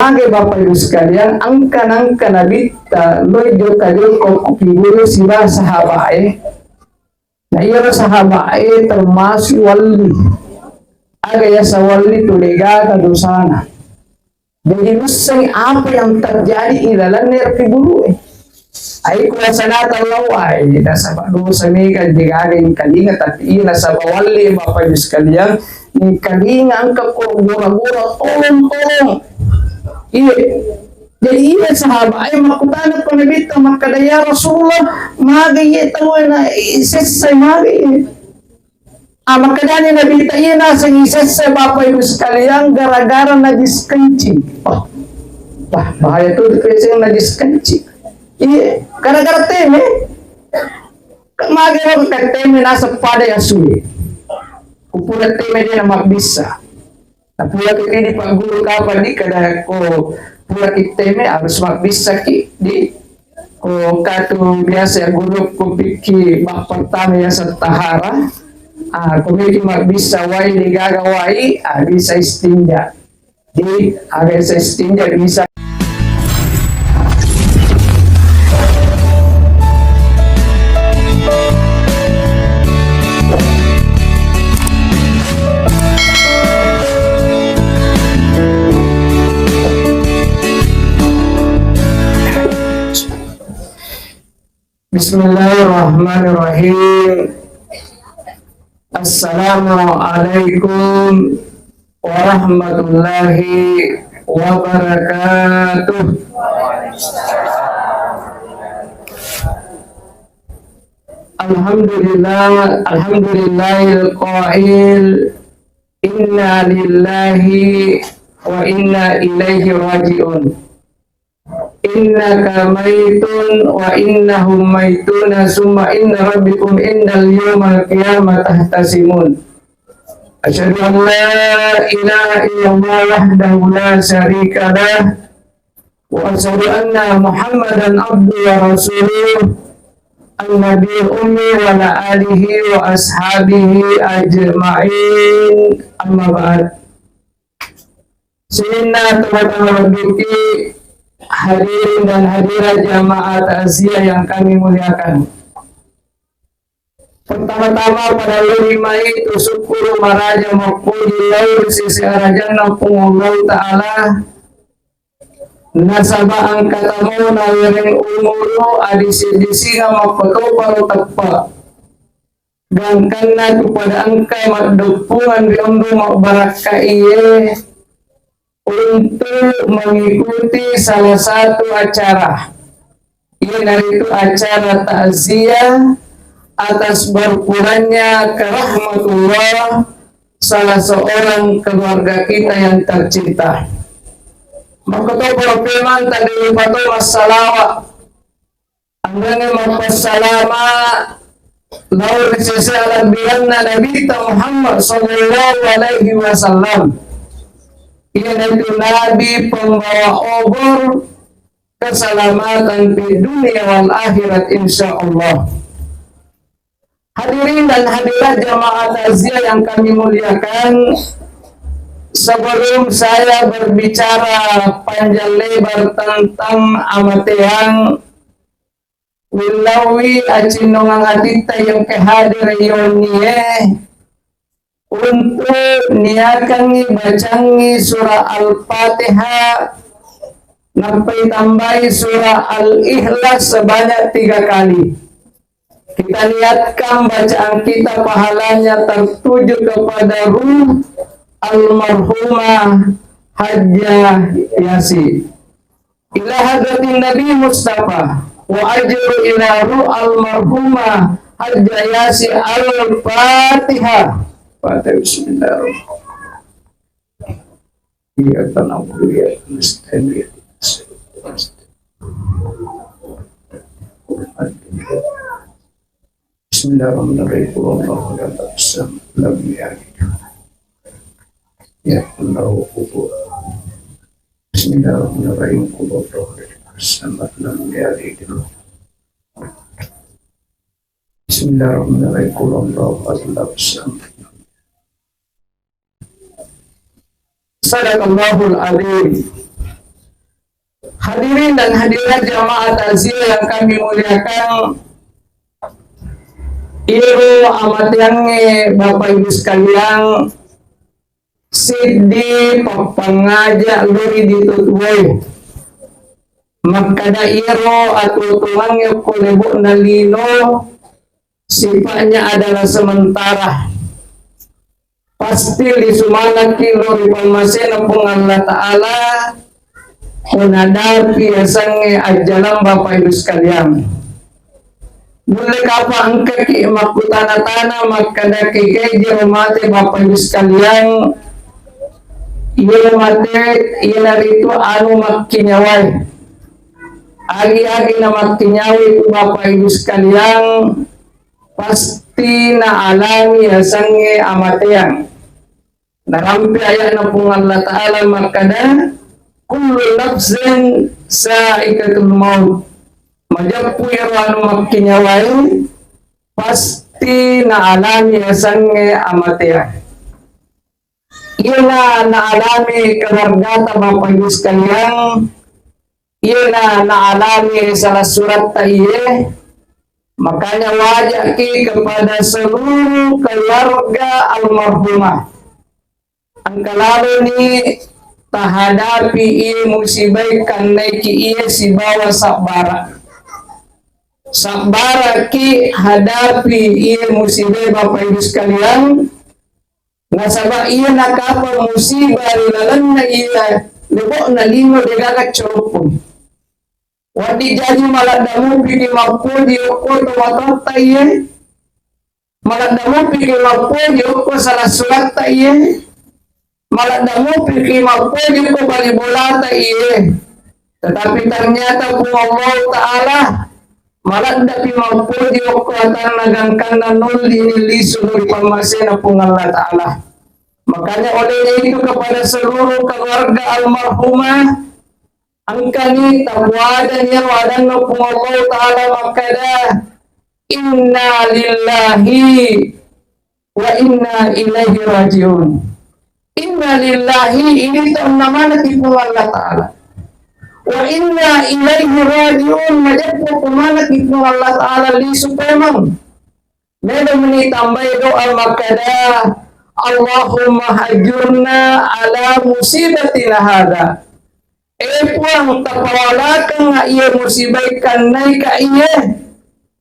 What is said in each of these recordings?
mage Bapak Ibu sekalian, angka nabita lojo kadil ko kiburu sila sahabae. Nah iya sahabae termasuk wali. Aga ya sa wali tulega kadosana. Jadi nusay apa yang terjadi ilalan nerti guru ay kung sanatan laway nasa dosa ni kadigagin kalinga tapi nasa bawali Bapak Ibu sekalian ni kalinga ang kakura-gura tolong iya jadi iya sahabat ay makutanat ko nabita makadaya Rasulullah magaya tawa na isesay magaya makadanya nabita iya nasa isesay Bapak Ibu sekalian gara-gara najis-kencing bahaya tuh kasi yung najis-kencing iya, gara-gara teme, magero ka teme nasa pada ya suwi. Kupula teme dia na magbisa. Napula kita di paggulu kapan di kada ko pula kita teme harus magbisa ki di ko katu biasa guru ko piki pertama ya sa tahara. Kumiki magbisa wai di gagawai, bisa istinja. Di ada sa istinja bisa Bismillahirrahmanirrahim. Assalamualaikum warahmatullahi wabarakatuh. Alhamdulillahil qail inna lillahi wa inna ilaihi raji'un. Innaka maitun wa innahum maituna summa inna rabbikum innal yawmal qiyamati tahtasimun. Asyhadu an la ilaha illallah wahdahu la syarika lah wa asyhadu anna Muhammadan abduhu wa rasuluh an-nabiyul ummi wa ala alihi wa ashabihi ajma'in amma ba'd. Sayyidina teman-teman bukti hadirin dan hadirat jamaah takziah yang kami muliakan. Pertama-tama pada lima itu syukur maraja makulilau sisi arajan Allah Ta'ala nasaba angkatamu nawiring umuru adisi-disi nama pekopal tepat dan karena kepada angka makdupungan di umru makbaraka iye untuk mengikuti salah satu acara. Yaitu acara takziah atas berpulangnya ke rahmatullah salah seorang keluarga kita yang tercinta. Maka para firman tadi patu masalah andane masalama laur sisi alam bilanna Nabi Muhammad sallallahu alaihi wasallam. Yaitu Nabi pembawa obor keselamatan di dunia wal akhirat insyaallah. Hadirin dan hadirat jamaah takziah yang kami muliakan, sebelum saya berbicara panjang lebar tentang amateang wilawi acinongang adita yang kehadir yonie untuk niakangi bacangi surah Al-Fatihah sampai tambahi surah Al-Ikhlas sebanyak 3 kali. Kita niatkan bacaan kita pahalanya tertuju kepada ruh almarhumah Hajjah Yasi ila hadratin Nabi Mustafa wa ajru ila ruh almarhumah Hajjah Yasi Al-Fatihah. Fatihah bismillahirrahmanirrahim. Iya tanawul ya mustahil. Bismillahirrahmanirrahim. Allahu akbar. Lam yalid. Ya Allah. Bismillahirrahmanirrahim. Allahu akbar. Lam yalid. Bismillahirrahmanirrahim. Allahu akbar. Sadaqallahul azim. Hadirin dan hadirat jamaah takziah yang kami muliakan, iro amat yange Bapak Ibu sekalian, sidi papangaja lori ditutuway makada iro atau tulangnya kolebo nalino sifatnya adalah sementara. Pasti di sumana kilo di pamasena pung Allah Ta'ala menghadapi asangnya ajalan Bapak Ibu sekalian. Mulai kapa angka ki makutana-tana makada kekeje mate Bapak Ibu sekalian, iya mate iya itu anu makinyawai agi-agi na makinyawi itu Bapak Ibu sekalian pasti na alami asangnya amatean narampi ayat na pung Allah Ta'ala makada kullu nafsin sa'ikatul maut, majapu yang anu makinyawai pasti na alami asangnya amatean. Ila na alami keluarga Bapak Ibu sekalian, ila na alami salah surat ta'iye. Makanya wajib kepada seluruh keluarga almarhumah angka lalu ni tahadapi i musibah karena ki iya si bawa sabara ki hadapi iya musibah Bapak Ibu sekalian. Nasaba iya nakapa musibah lalan na iya lebo na lino degagat choropon wadi jadi maladamu pigi mapudi oko tumatata iya maladamu pigi mapudi oko salah surat ta iya maladamu pigi mapudi oko balibolata iya, tetapi ternyata pun Allah Ta'ala maladapi mapudi oko akan nagangkan na nul diniliso dari pamasena pun Allah Ta'ala. Makanya oleh itu kepada seluruh keluarga almarhumah angkani tawadan ya wadan pun Allah Ta'ala makada inna lillahi wa inna ilaihi rajiun. Inna lillahi ini namanya tipu Allah Ta'ala, wa inna ilaihi rajiun majapu kumana tipu Allah Ta'ala li supemang medo menitambah doa makada Allahumma hajurna ala musibatina hada. Puang tapawalakan nga iya musibay kanay ka iya.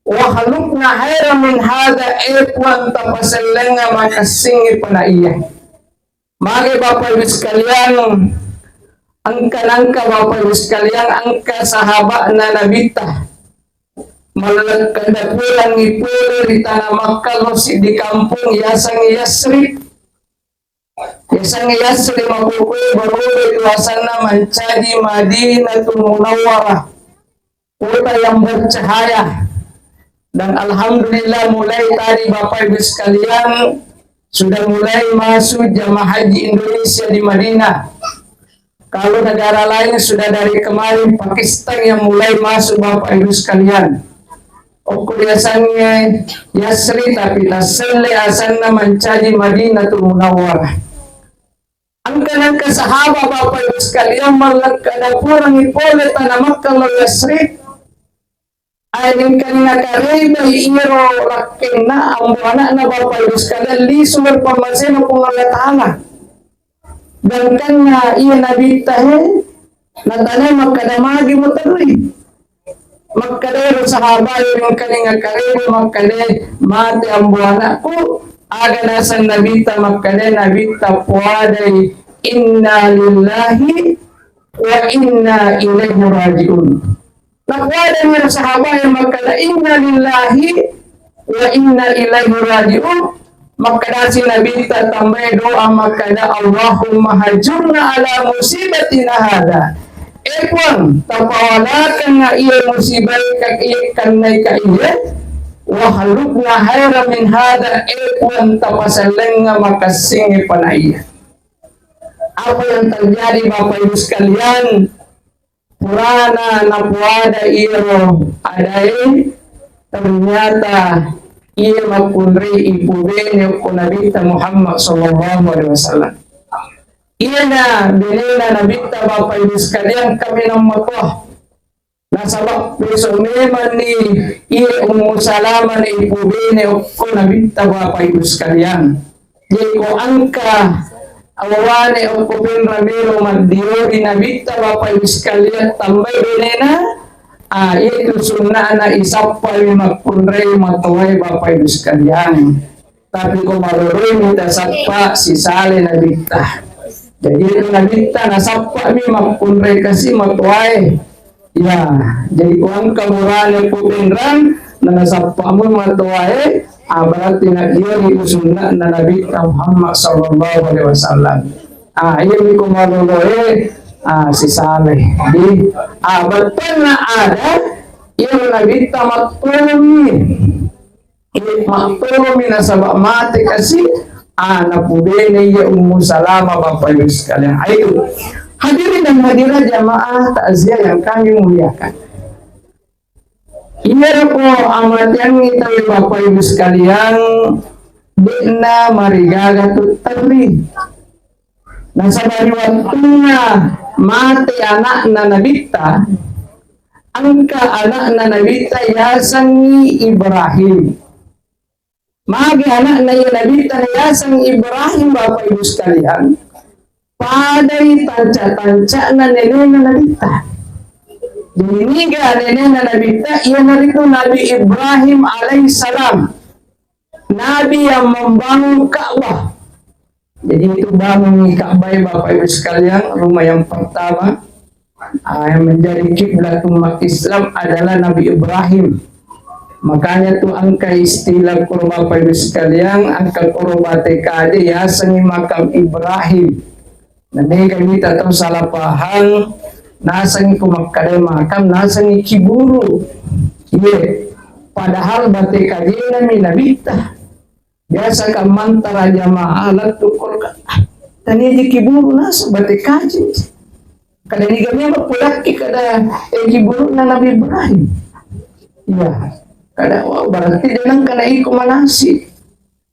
Wahalukna hayra min hada puang tapasalang nga makasingi pa na iya. Magi Bapak Ibu sekalian, angka Bapak Ibu sekalian, angka sahaba na nabita. Malagkadapulang ipuro di tanah Makkah di kampung Yasang Yasrib. Yasang Yasrib makukuy baru iwasan na mencadi Madinatul Munawwarah, kota yang bercahaya. Dan alhamdulillah mulai tadi Bapak Ibu sekalian sudah mulai masuk jamaah haji Indonesia di Madinah. Kalau negara lain sudah dari kemarin Pakistan yang mulai masuk Bapak Ibu sekalian. Biasanya Yasri tapi tasli asanna mencari Madinatul Munawwarah. Angka sahabat Bapak Ibu sekalian malakada kurang ipole tanah Makkah lo Yasri. Ainin kanina kareba iro lakena ambuana na Bapak Ibu sekalian li sumber pamasena kung Allah Ta'ala. Dan kanya iya nabi tahe natanya makada magi mutari. Makada sahabat yang kanina kareba makada mati ambuana ku aga nasan nabita makada nabita puadai inna lillahi wa inna ilaihi rajiun. Nakwada ng sahabat yang makada inna lillahi wa inna ilaihi rajiun. Makada si nabita tambay doa makada Allahumma hajurna ala musibatina hada. Epon tapawalakan nga iya musibay kakikan na ikaiya. Wahalukna hayra min hada epon tapasalang nga makasingi panaya. Apa yang terjadi Bapak Ibu sekalian? Purana napuada iro adai ternyata ia makunri ibu bene ko nabita Muhammad sallallahu alaihi wasallam. Ia na binena nabita Bapak Ibu sekalian kami ng makoh Nasabak peso meman ni iya Salama ni ipubene ko nabita Bapak Ibu sekalian. Jadi ko angka awane o Kupen Ramiro Magdio inabita Bapak Ibu sekalian tambay benena itu sunnah na isapal magpunre matuway Bapak Ibu sekalian. Tapi kung maluroy mo tasapa si Sale nabita. Jadi itu nabita nasapa mi magpunre kasi matuway. Ya, jadi kung kamurahan po pinran na nasapa mo matuway, berarti na dia sunnah na nabita Muhammad sallallahu alaihi wasallam. Yun kung maluroy si Sale. Di betul na ada yung nabita matulumi. Matulumi na sabak mati kasi napubene yung Salama Bapak Ibu sekalian. Ayo hadirin dan hadirat jamaah takziah yang kami muliakan. Iya po amat yang kita Bapak Ibu sekalian di na marigaga tutari. Nasa dari waktu na mati anak na nabita, angka anak na nabita yasangi Ibrahim. Magi anak na nabita yasang Ibrahim Bapak Ibu sekalian, padai tanca-tanca na nene na nabita. Jadi niga nene na nabita, iya narito Nabi Ibrahim alaihissalam, Nabi yang membangun Ka'bah. Jadi itu bangun Ka'bah Bapak Ibu sekalian, rumah yang pertama yang menjadi kiblat umat Islam adalah Nabi Ibrahim. Makanya tuh angka istilah kurma Bapak Ibu sekalian, angka kurma TKD ya sengi makam Ibrahim. Nanti kami tak tahu salah paham, nasengi kumakade makam, nasengi kiburu. Iya, padahal batikade nami nabita. Biasa ka mantara jamaah alat tukul ka. Tani di kiburu nas batikaji. Kada ni kami mapulaki kada kiburu na Nabi Ibrahim. Iya. Kada berarti danang kana iko manasi.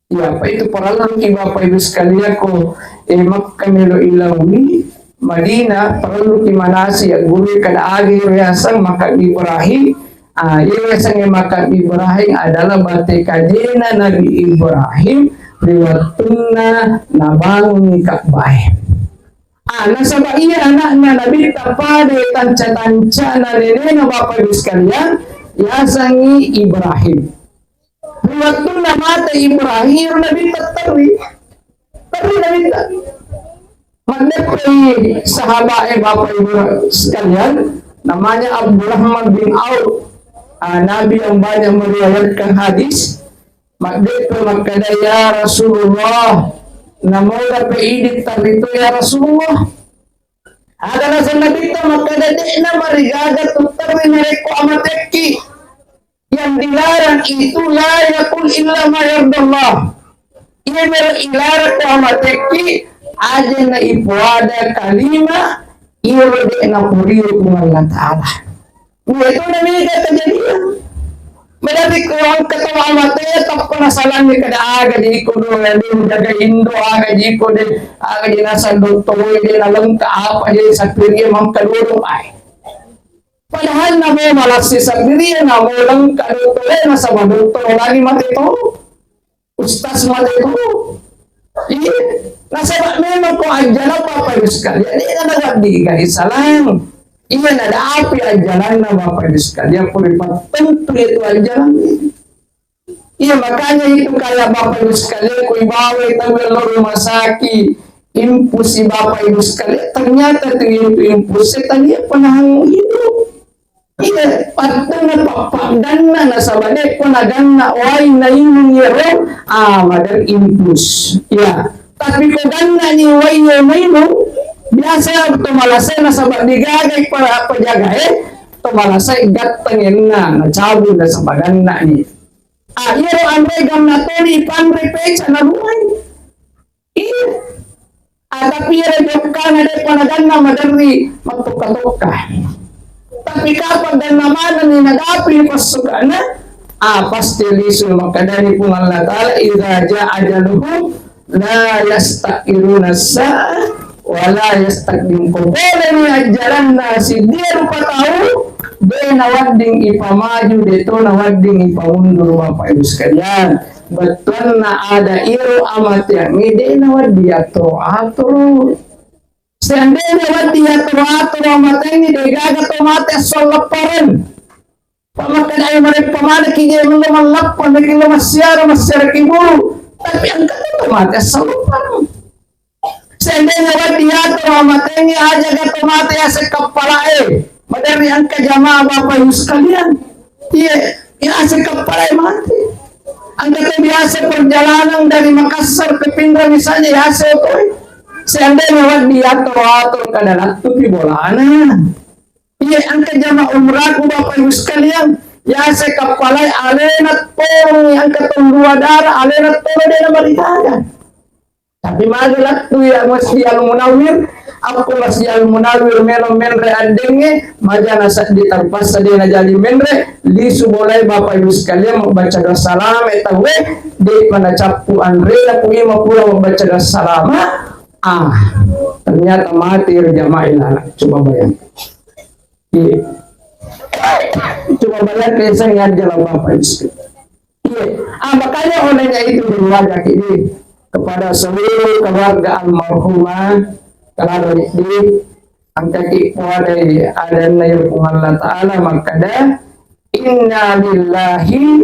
Ya, apa itu paralang ki Bapak Ibu sekalian ko Makkah melo ilawi Madinah perlu ki manasi ya guru kada agi riasang makam Ibrahim. Yang makam Ibrahim adalah batikadina Nabi Ibrahim riwatuna nabangun Ka'bah. Nasaba iya anak-anak Nabi tapade tanca-tanca na nene na Bapak Ibu sekalian yasangi Ibrahim. Riwatuna mata Ibrahim Nabi tatari. Tapi Nabi tak magdepay sahabat Bapak Ibu sekalian namanya Abdurrahman bin Auf. Nabi yang banyak meriwayatkan hadis magdepay magkada ya Rasulullah namola peidit tarito ya Rasulullah adalah sa nabita magkada di na marigaga tutari nareko amateki yang dilarang itu la yakul illa ma yardallah. Ini ilarang ko amateki aja na ipuada kalima irode na kuriyo kung Allah Ta'ala. Ito na may kajadian. Madami ko ang katawa mataya tapos na salam ni kada aga di ko do na di daga Indo aga di ko di aga di nasa doktoy di nalang kaapa di sa piriya mang kalulong ay. Padahal na mo malasi sa piriya na mo lang kalulong na sa doktor lagi matito. Ustas matito. Iya, nasa memang ko anjala Bapak Ibu sekalian. Ini na nagabdigan isalang. Iya ada api ajaran na Bapak Ibu sekalian. Puripat tentu itu ajaran. Iya makanya itu kayak Bapak Ibu sekalian. Kau bawa itu rumah sakit. Impus si Bapak Ibu sekalian. Ternyata itu impus tadi penahang hidup. Iya patang na papadan na sabade ko na ganna wai na yung yero madal impus. Iya. Tapi ko ganna ni wai na mayno. Biasa tumalasay na sa digagay para pajaga tumalasay gatangin na nacabu na sa maganda ni. Iro andray gam na tuli panrepecha na buhay. Iya. Tapi rin ka na rin panaganda madari magtuka-tuka. Tapi kapag naman ni nag-api pasuka na, pasti liso makadani pong Allah Ta'ala idha ja'ajaluhum la yastakiruna sa'a wala yastakdim ko. Boleh ni ajaran na si dia lupa tahu de nawading ipamaju dito nawading ipaundur Bapak Ibu sekalian. Betul na ada iro amat yang ide nawadi atro seandainya nawadi atro amat ini degaga tomate solaparan pamakan ay mereka pamana kini belum lapon lagi masyara kiburu tapi ang kata tomate solaparan seandainya nawadi atro amat ini aja ga tomate asa kapalae madari ang kajama Bapak Ibu sekalian. Iya asa kapalae mati. Ang kata biasa perjalanan dari Makassar ke Pindra misalnya ya sesuai. Seandainya wadi atur kadalat tu di bolana. Iya ang kajama umrah ko Bapak Ibu sekalian. Ya se kapalay alenat pong ang katungdua darah alenat pong dia na maritagan. Tapi magalat tu ya masih al munawir. Aku masih al munawir menre andenge majana sa ditarpas sa dia na jadi menre lisu boleh Bapak Ibu sekalian membaca doa salam etawe di mana capu andre na punya pula membaca doa salam. Ternyata mati jamaah ilana. Coba bayangkan. Coba bayangkan saya jalan Bapak Ibu sekalian. Makanya olehnya itu berwajah ini kepada seluruh keluarga almarhumah kalau di angkaki kuadai adana yang Allah Ta'ala makada inna lillahi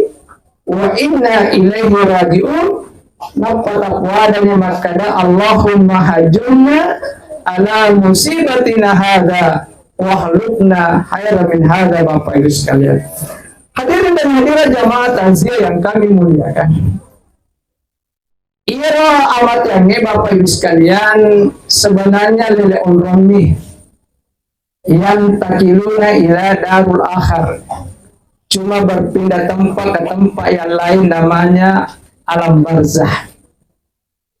wa inna ilaihi raji'un nakala kuadanya makada Allahumma hajunna ala musibatina hadha wahlukna khairan min hadha. Bapak Ibu sekalian, hadirin dan hadirat jamaah takziah yang kami muliakan, iro amat yang Bapak Ibu sekalian sebenarnya lele umromi yang takiluna ila darul akhir cuma berpindah tempat ke tempat yang lain namanya alam barzah.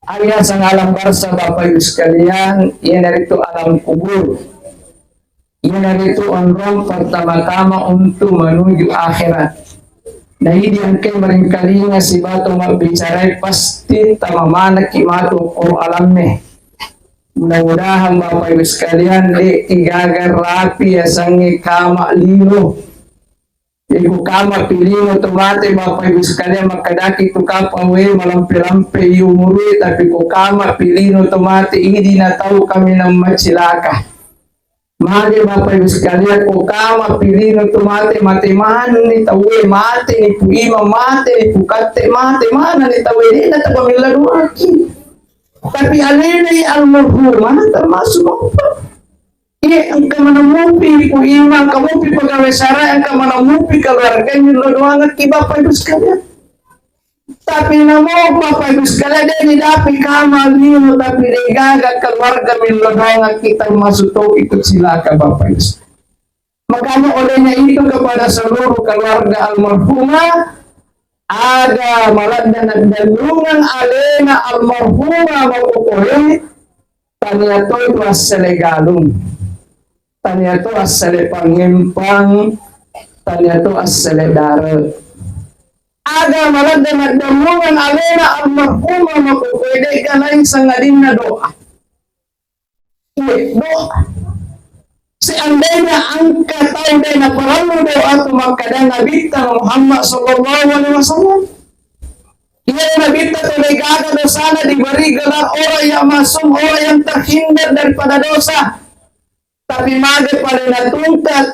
Alias sang alam barzah Bapak Ibu sekalian ia dari itu alam kubur, ia dari itu umroh pertama-tama untuk menuju akhirat. Nah ini yang kalinya si batu bicara pasti tamamana kimatu ko alamnya. Mudah-mudahan Bapak Ibu sekalian di igagar rapi ya sangi kama lino. Ibu kama pilino tomate Bapak Ibu sekalian makadaki tu kapawe malampe-lampe umuri tapi ko kama pilino tomate ini na tahu kami ng macilaka. Mari Bapak Ibu sekalian ko kama pilino tomate mate mana ni tawe mate ni puima mate ni pukate mate mana ni tawe ni na tabamila duaki. Tapi alena almarhumah termasuk apa? Iya ang kamanamupi puima kamupi pegawai sara ang kamanamupi keluarga ni lodoangan ki Bapak Ibu sekalian. Tapi namo Bapak Ibu sekalian dia didapi kamal lino tapi degaga keluarga milodongan kita masuk tau ikut silaka Bapak Ibu. Makanya olehnya itu kepada seluruh keluarga almarhumah ada maladna nagdalungan alena almarhumah makukuhe taniato itu asale galung taniato asale pangimpang taniato asale dara. Ada malah dengan damungan alena almarhumah makukuhe kanain sangadin na doa. Doa. Seandainya angka tahu na perlu doa tu makada Nabi Muhammad sallallahu alaihi wasallam. Ia Nabi terlegaga dosana diberi gelar orang yang masuk, orang yang terhindar daripada dosa. Tapi mage pada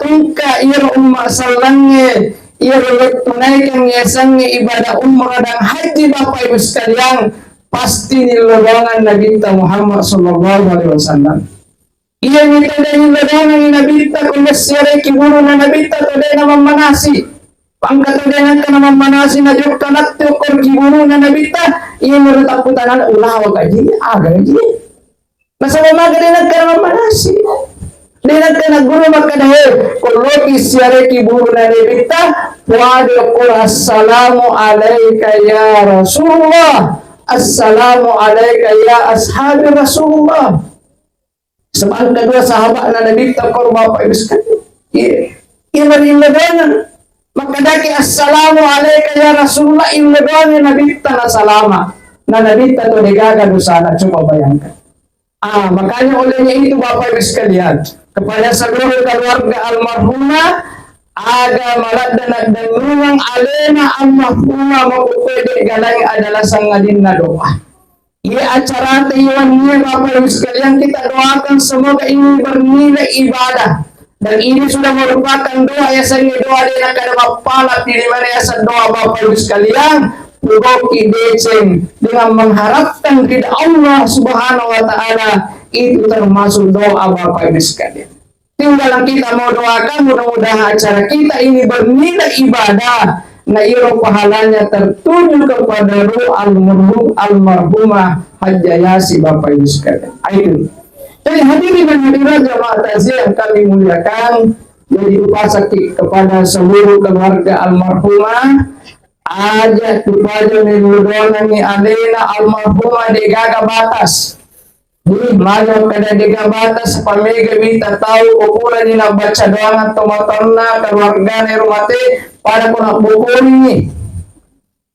tungka ia umma sallange ia tunaikan yasannya ibadah umrah dan haji Bapak Ibu sekalian pasti nilawangan Nabi Muhammad sallallahu alaihi wasallam. Ia minta dari nilawangan Nabi kumasyare kiburu na Nabi today na mamanasi. Pangkat dengan kana mamanasi na jok kanak to kor kiburu na Nabi ia menurut putanan ulah wa gaji aga gaji. Masa magaling kana mamanasi. Dengan kena guru makadahe kalau siare kiburu na Nabi Wa'alaikum assalamu alaika ya Rasulullah. Assalamu alaika ya ashabi Rasulullah. Sebab kedua sahabat na Nabi takor Bapak Ibu sekalian. Inna maka daki assalamu alaika ya Rasulullah inna Nabi na salama. Na Nabi to degaga dosana coba bayangkan. Makanya olehnya itu Bapak Ibu sekalian kepada seluruh keluarga almarhumah aga malad dan nuang alena almarhumah mapupwede galay adalah sangadin na doa. Ia acara tayuan niya Bapak Ibu sekalian, kita doakan semoga ini bernilai ibadah. Dan ini sudah merupakan doa yang saya doa dengan kada mapala di mana ya doa Bapak Ibu sekalian. Puroki deceng dengan mengharapkan kepada Allah Subhanahu wa taala, itu termasuk doa Bapak Ibu sekalian. Tinggal kita mau doakan mudah-mudahan acara kita ini bernilai ibadah. Nah, iro pahalanya tertuju kepada ruh almarhumah Hajjayasi Bapak Ibu sekalian. Itu. Jadi hadirin dan hadirat jamaah takziah yang kami muliakan, jadi upasak kepada seluruh keluarga almarhumah, ajak kepada niludona ni alena almarhumah di gaga batas. Jadi malam kada dega batas pamega bita tahu ukuran ni baca doangan tomatona keluarga ni rumate para kuna bukuri ni.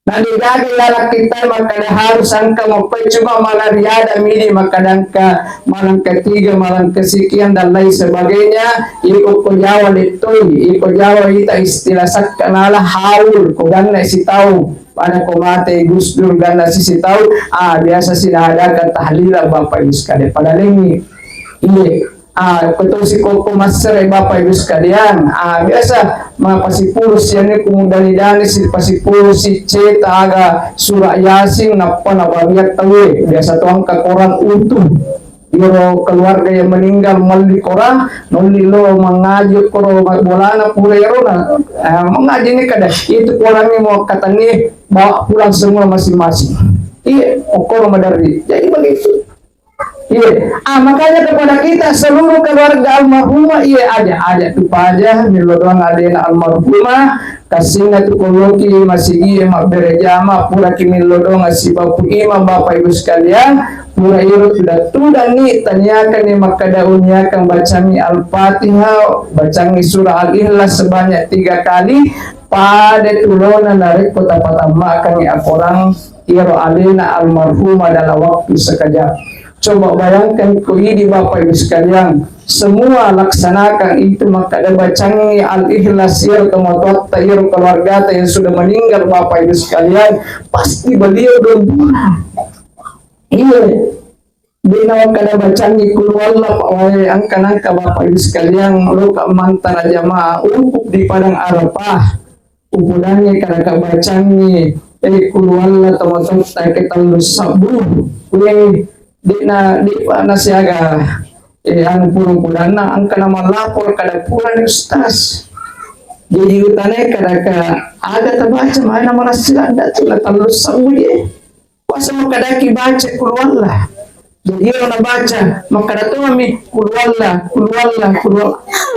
Nah digagi lalak kita makada harus angka cuma malam riada mini makadangka malam ketiga malam kesekian dan lain sebagainya. Iko Jawa ditui, iko Jawa ita istilah sakkanala haul ko ganna si tahu. Pada komate Gus Dur ganda sisi tahu biasa sinadakan tahlila Bapak Ibu sekalian pada lengi betul si koko master Bapak Ibu sekalian biasa mga pasipulus yan kumudani-dani si pasipulus si ceta aga surah yasin napa nababiyat tawi biasa tuang kakurang utuh. Iro keluarga yang meninggal mali korang nuli lo mengaji koro bolana pula iro na mengaji ni kada itu orang ni mau kata ni bawa pulang semua masing-masing. Iya, okor madari. Jadi begitu. Iya, makanya kepada kita seluruh keluarga almarhumah aja tu aja milodoang adena almarhumah kasihna tu koloki masih iya mak berejama pura kimi lodong si bapu ima Bapak Ibu sekalian pura iro tuda ni tanyakan ni makadaunnya kang bacami al-Fatihah bacami surah al-Ikhlas sebanyak 3 kali pada tulonan narik kota patama kami akorang iro alena almarhumah dalam waktu sekejap. Coba bayangkan ko ini Bapak Ibu sekalian, semua laksanakan itu maka ada bacangi al-Ikhlas ya kemotot tayo keluarga yang sudah meninggal Bapak Ibu sekalian, pasti beliau doa. Iya. Binaw kada bacangi kulwala pawai angka Bapak Ibu sekalian, lo ka mantan jamaah upuk di padang Arafah. Upulannya kada ka bacangi kulwala temotot tayo kita sabu. Di mana siaga ang pulang na ang kanaman lapor kada pulang ustaz jadi utane kada ka ada tabaca mana mana sila datula talus sabuye kuasa makadaki baca kulwala jadi orang baca makada tu mami kulwala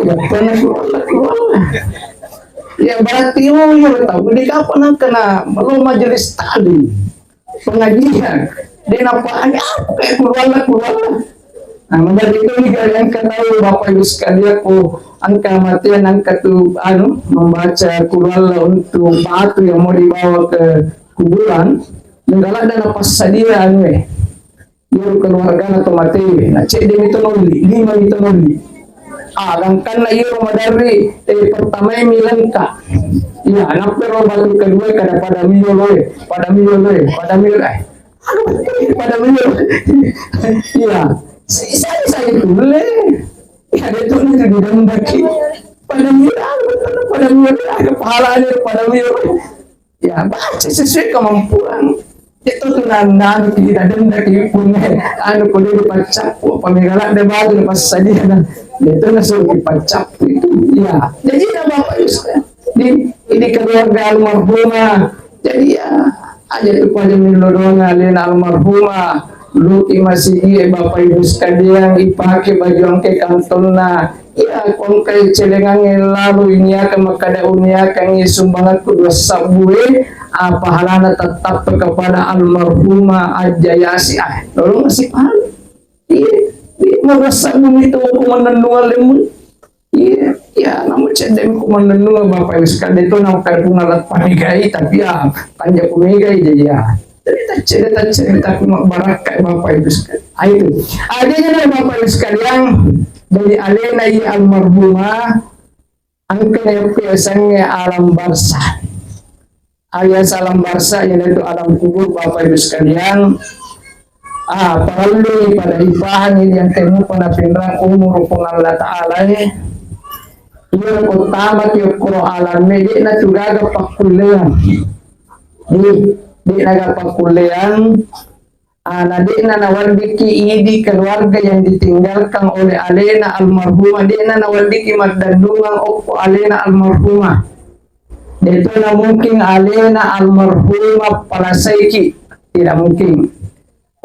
ya pernah kulwala ya berarti ya tahu di kapan kena belum majelis tadi pengajian dia nampaknya apa kayak kulwala. Nah, menjadi itu yang ketahui Bapak Ibu sekalian angka matian angka tu membaca kulwala untuk batu yang mau dibawa ke kuburan. Nenggala dan apa sadia Yur keluarga atau mati. Nah, cek dia itu noli, 5 itu noli. Langkan na yur madari pertama milangka. Ya, anak pero batu kedua kada pada miloloy. Pada beliau iya saya boleh ya ada tuh di dalam baki pada beliau ada pahalanya pada beliau ya baca sesuai kemampuan itu tuh nandan tidak denda punya kudu dipacak pemigalan debat pas saja itu nasuh dipacak itu ya jadi Bapak Ibu di keluarga almarhumah jadi ya aja tu pada milodong alena almarhumah luki masih Bapak Ibu sekalian ipake baju angke kantona ya kongkai celengan lalu ini akan makada unia kang sumbangan kedua sabue pahalana tetap kepada almarhumah Hajjayasi lalu masih paham di merasa itu aku menenung lemun ya namun cedeng ku menenung Bapak Ibu sekalian itu nampak pungalat panigai tapi ya tanya pumigai jadi ya cerita ku barakai Bapak Ibu sekalian itu adanya Bapak Ibu sekalian dari alena almarhumah ang kinayapiasannya alam barsa. Alias alam barsa, yaitu alam kubur, Bapak Ibu sekalian. Perlu pada ibahan ini yang temu panapinrang umur kung Allah Ta'ala yung utama yung kuro alam di na tugaga pakulian di nagapakulian na di na nawaldiki idi keluarga yang ditinggalkan oleh alena almarhumah, di na nawaldiki magdandungan o alena almarhumah. Itu na mungkin alena almarhumah palasaiki, tidak mungkin.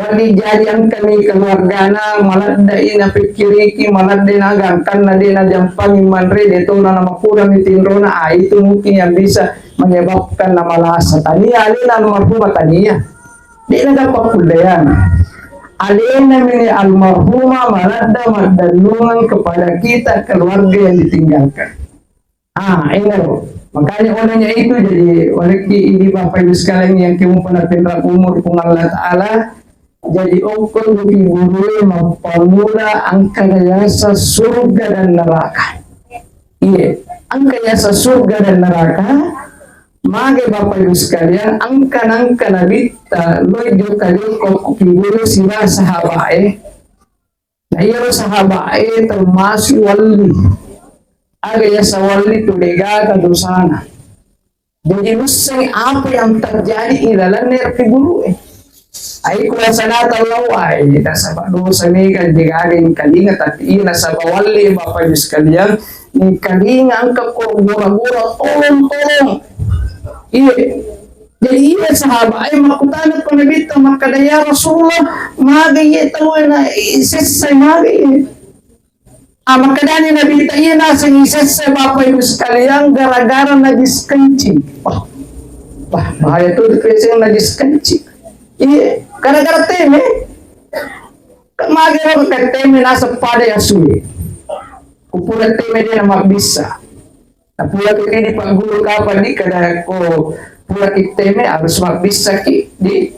Wali jadian kami keluarga na maladda ina pikiriki maladda na gangkan na din na jampang manre dito na namakura ni tinro na itu mungkin yang bisa menyebabkan na malasa tania alina almarhumah tania di nagapakulayan alina mini almarhumah maladda magdalungan kepada kita keluarga yang ditinggalkan. Ini makanya olehnya itu jadi waliki ini Bapak Ibu sekalian yang kamu panapinrang umur kung Allah Ta'ala. Jadi okon lebih guru mapamula ang kanayasa surga dan neraka. Iya, ang kanayasa surga dan neraka. Mage Bapak Ibu sekalian, ang kanang kanabita loyo kayo kukiburo sila sahabae. Na iyo sahabae termasuk wali. Agaya sa wali tulega kadosana. Jadi lusay apa yang terjadi ilalanir ke guru ay kung sa natalaw ay nasa dosa ni kandigaling kalinga at ina sa bawali Bapak Ibu sekalian ni kalinga ang kakura-gura tolong jadi iya sahaba ay makutanat ko nabita makadaya Rasulullah magay ito na isesay magay makadani nabita iya nasa isesay Bapak Ibu sekalian gara-gara na diskancing bahaya ito kasi yung na diskancing iya gara-gara teme magero ka teme nasa pada yasui kupula teme dia na magbisa na pula ka di paggulo ka pa di kada ko pula ki teme harus magbisa ki di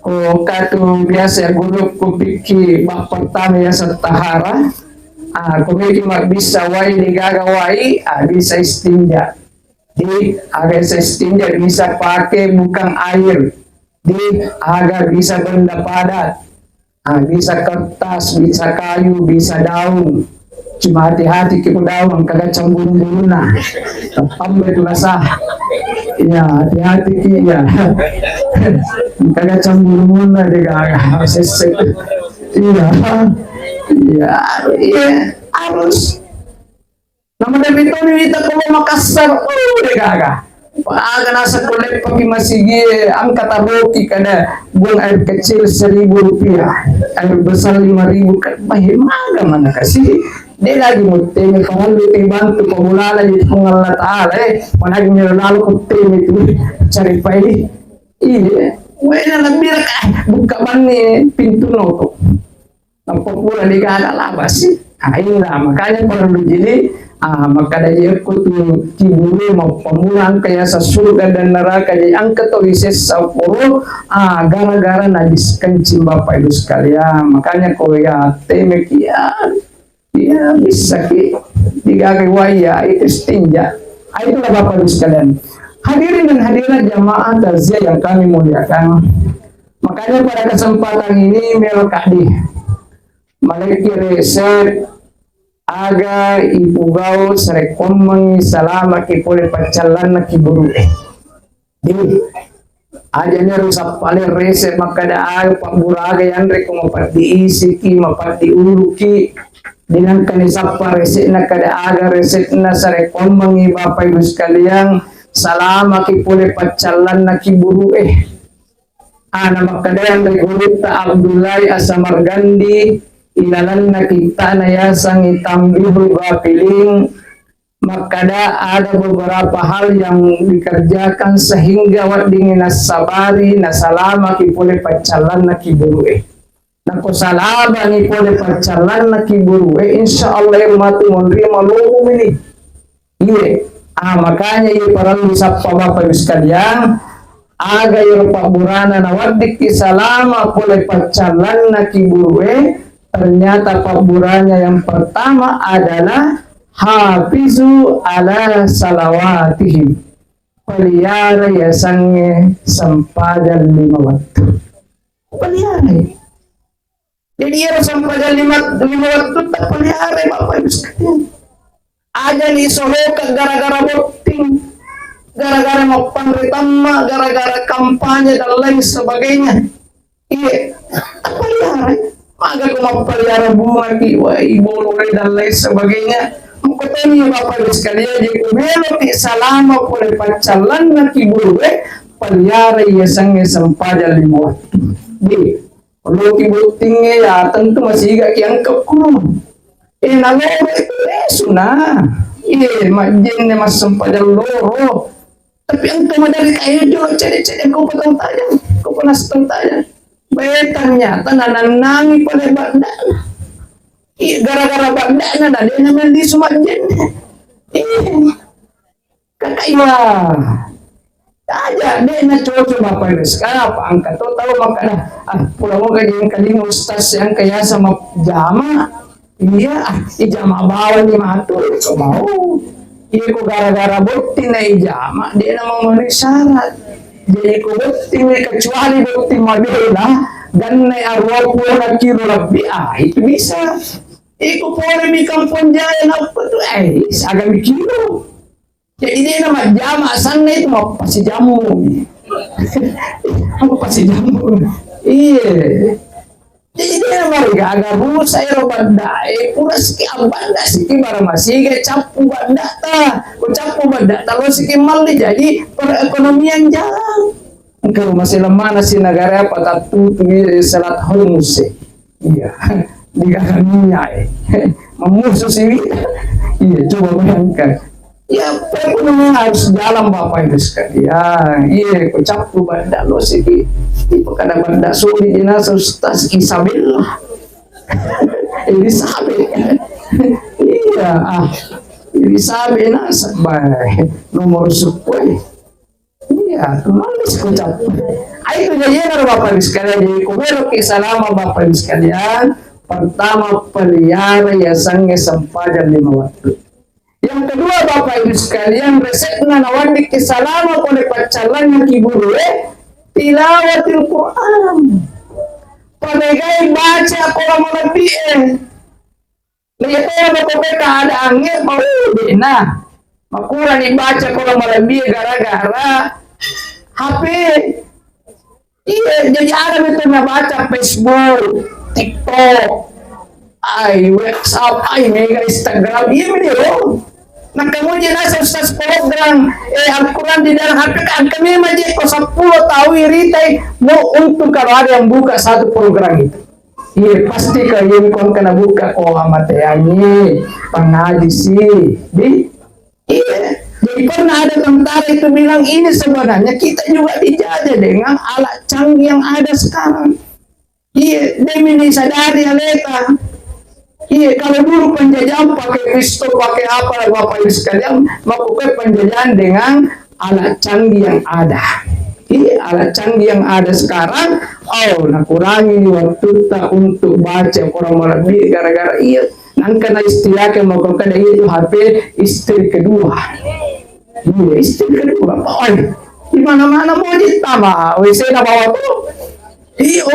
ko katu biasa gulo ko piki pertama ya sa tahara kumiki magbisa wai di gagawai bisa istinja di agak istinja bisa pakai bukan air di agar bisa benda padat, bisa kertas, bisa kayu, bisa daun. Cuma hati-hati kita daun kagak cemburu na, tambah itu rasa. Ya hati-hati ya, kagak cemburu na deh kagak sesek. Iya, harus. Nama dari itu kita kalau Makassar, deh kagak. Aga nasa kolek pagi masih angkat aboki kada buang air kecil 1.000 rupiah, air besar 5.000 kan mahal mana kasih dia lagi muteng kalau lu bantu pemulala di Allah Ta'ala managi lalu kutem itu cari pai iya wena lebih buka bani pintu noto nampak pula di kada lah sih inilah makanya perlu jadi maka dari aku tuh kiburu mau pemulang kayak sa surga dan neraka jadi angkat tulises sapuro gara-gara najis kencing Bapak Ibu sekalian makanya kau ya temekian ya bisa ki digagay waya itu istinja itulah Bapak Ibu sekalian hadirin dan hadirat jamaah takziah yang kami muliakan makanya pada kesempatan ini melokadi malaki reset aga ipugao sa rekomang salama ki pole pacalan na kiburu di aja niya sa pale reset makada ayo paburaga yan re kung mapati-isi ki mapati-ulu ki dinang kanisapa reset na kada aga reset na sa rekomang Bapak Ibu sekalian salama ki pole pacalan na kiburu na makada yan re gulita Abdullah Asamargandi ilalan na kita na yasang itambihul gapiling makada ada beberapa hal yang dikerjakan sehingga wading nasabari nasalama kipole pacalan na kiburu nako salama ni pole pacalan na kiburu insya Allah matu mondri maluhu ini iya makanya iya para lusap Bapak Ibu sekalian aga yung paburana na wadik salama pole pacalan na kiburu ternyata paburannya yang pertama adalah hafizu ala salawatihim pelihara ya sange sempadan 5 waktu. Pelihara. Jadi ya sempadan 5 waktu tak pelihara Bapak Ibu sekalian. Ada nih soloka gara-gara voting, gara-gara mau pemberitama, gara-gara kampanye dan lain sebagainya. Iya, pelihara. Maka aku mau pelihara bunga kiwa, ibu dan lain sebagainya. Mengkotanya Bapak Ibu sekalian, jadi kumelo ti salama pole pacalan na kibulwe, pelihara iya sange sempadan 5 waktu. Di, kalau kibutingnya ya tentu masih gak yang kekurung. Naloro itu suna. Majin ni mas sempadan loro. Tapi ang kamadali kayo dyan, cari-cari ko pa itong tayo. Ko pa nastong tayo. Bayatan niya, nananangi pala banda. Gara-gara banda na, di naman di sumadyan. Kakaiba. Aja, di na chocho mapalis. Kaya pa, ang katotaw makana. Pula mo kanyang kalimos, tas yang kaya sa jama. Iya, ijama bawa ni matul, so mau. Iya ko gara-gara bukti na ijama, di na memenuhi syarat. Jadi ko bukti ni kecuali bukti mabela, dan na arwah pula kilo lebih, itu bisa. Iku pula mi kampung jaya na betul, agak kilo. Jadi dia nama jama sana itu mau pasti jamu, aku pasti jamu. Iya. Jadi dia mereka agak rumus saya banda, pura siki abanda siki barang masih kayak capu banda ta, capu banda kalau siki mali jadi perekonomian jalan. Kalau masih lemah nasi negara apa tatu tuh selat Hormuz, iya, digaraminya, memusuh sini, iya coba bayangkan. Ya perekonomian harus jalan Bapak Ibu sekalian. Iya, kau capu banda lo siki. Tipe kadang banda sulit jenazah Ustaz Isabella. Ini sabi. Iya, ini sabi nasa bay nomor 10. Iya, tumalis ko capu. Ay itu jadi Bapak Ibu sekalian. Jadi kumelo kisalama Bapak Ibu sekalian. Pertama pelihara ya sange sempadan 5 waktu. Yang kedua Bapak Ibu sekalian, resepnya nawandi kisalama oleh pacalannya kiburwe tilawatil Quran. Padegai baca Quran lebih lihat ada keadaannya mau dina. Makurang dibaca Quran lebih gara-gara HP. Iya, jadi ada betul baca Facebook, TikTok, WhatsApp, mega Instagram, iya bener. Nah kemudian Ustaz program Al-Quran di dalam HP kami majik ko 10 tahu iritai mau untuk kalau ada yang buka satu program itu. Iya pasti kalian kon kena buka materi pengaji sih. Iya. Jadi pernah ada tentara itu bilang ini sebenarnya kita juga dijajah dengan alat canggih yang ada sekarang. Iya, demi disadari aleta. Iya, kalau dulu penjajahan pakai pistol, pakai apa, Bapak Ibu sekalian, melakukan penjajahan dengan alat canggih yang ada. Iya, alat canggih yang ada sekarang, nah kurangi waktu tak untuk baca kurang lebih gara-gara iya. Nang kena istilahnya melakukan itu HP istri kedua. Iya, istri kedua. Di mana-mana mau ditambah, WC na bawa tuh. Iya,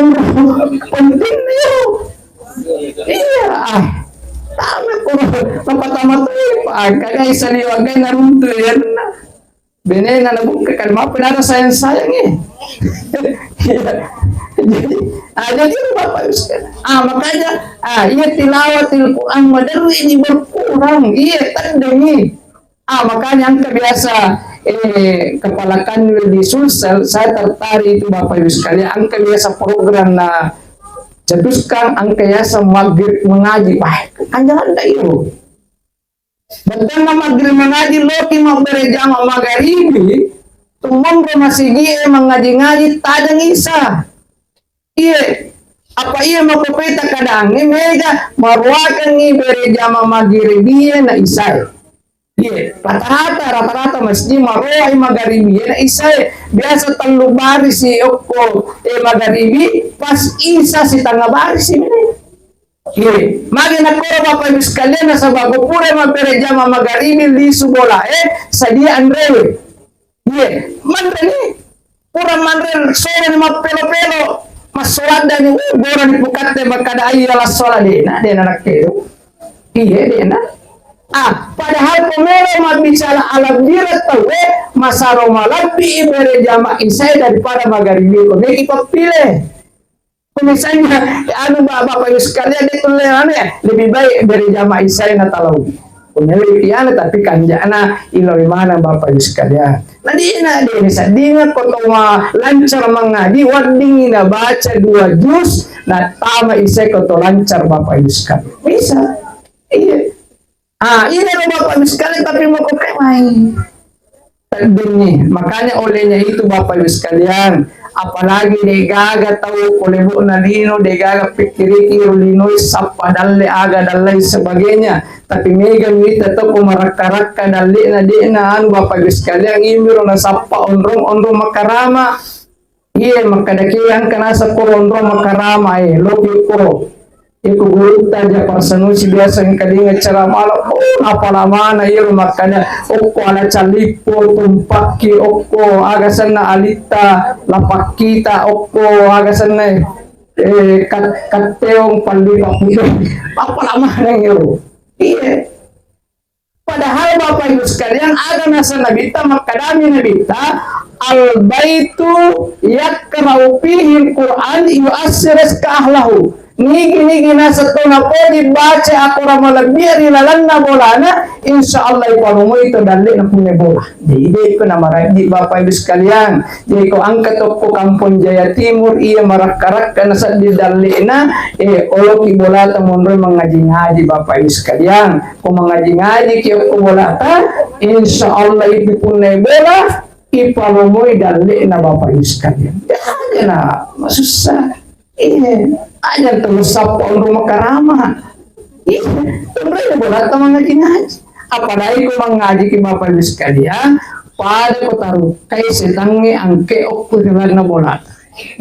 penting nih. Iya, tama ko napatama to kagaya isa liwagay na runto yan na bene na nabuka kalma pinara sayang jadi Bapak makanya iya tilawatil Quran madari ini berkurang iya tandemi makanya yang kebiasa kepala kanwil di Sulsel saya tertarik itu Bapak Ibu sekalian ang kebiasa program na jaduskan angkayasa maghrib mengaji kanjalan da iyo betul na maghrib mengaji loki magberejama magharibi tumong masih mengaji-ngaji tadang isa iya apa iya makupita kadangi mega marwakan ni berejama magharibi na isa iya rata-rata masjid marwai magharibi na isa biasa telu baris si Oko magharibi pas isa si tengah baris ini Magi nakuro Bapak Ibu sekalian na sa bago pura mapereja magharibi lisu bola sa dia Andre. Manre ni pura manre sore ni mapelo-pelo masolada ni bora ni pukate magkadai alas sola di na nakero. Di na. Padahal pemelo mabicara alam diri tahu masaro malabi ibereja isai daripada magharibi ko. May ipapilih. Kung misalnya, Bapak Ibu sekalian itu lebih baik beri jamaah isai na talaw. Kung nalitian tapi kanjana ilaw mana Bapak Ibu sekalian. Nah di sa dingat ko to lancar mengaji, wading na baca 2 juz, na tama isai ko to lancar Bapak Ibu sekalian. Bisa. Iya. Ini Bapak Ibu sekalian tapi mau kemai. Tadunyi, makanya olehnya itu Bapak Ibu sekalian, apalagi degaga tahu kolebo na lino degaga pikiriki lino sapa dalle aga dalle sebagainya, tapi mega mita to kumarak-karak dalle na di na Bapak Ibu sekalian imiro na sapa ondrong makarama. Makadakian kana sa ondrong makarama logi ko. Iku guru taja parsanu si biasa yang kadinga cara malam apa lama na iyo makanya oko ala calipo tumpaki oko agasan na alita lapakita oko agasan na kateong panlipak nito apa lama na iyo. Padahal Bapak Ibu sekalian ada nasa nabita makadami nabita al-baitu yakra'u fihi al-Qur'an yu'assiris ka'ahlahu. Nigi nasa to na po dibaca ako ramalagbiar ilalanna bolana insya Allah iparumo ito dali na punya bola. Jadi ko na maragi Bapak Ibu sekalian. Jadi ko angkat ko Kampung Jaya Timur iya marak-karak kana sa di dali na olok ibola ta monroy mangaji-ngaji Bapak Ibu sekalian. Kung mangaji-ngaji kiyo ko bola ta insya Allah ipipunay bola iparumo dali na Bapak Ibu sekalian. Yan na masusah. Aja terus sapa rumah karama. Tentu bola ta mengaji-ngaji. Apalagi ko mengaji ke Bapak Ibu sekalian, pada ko taruh kay setangi angke okko na bola.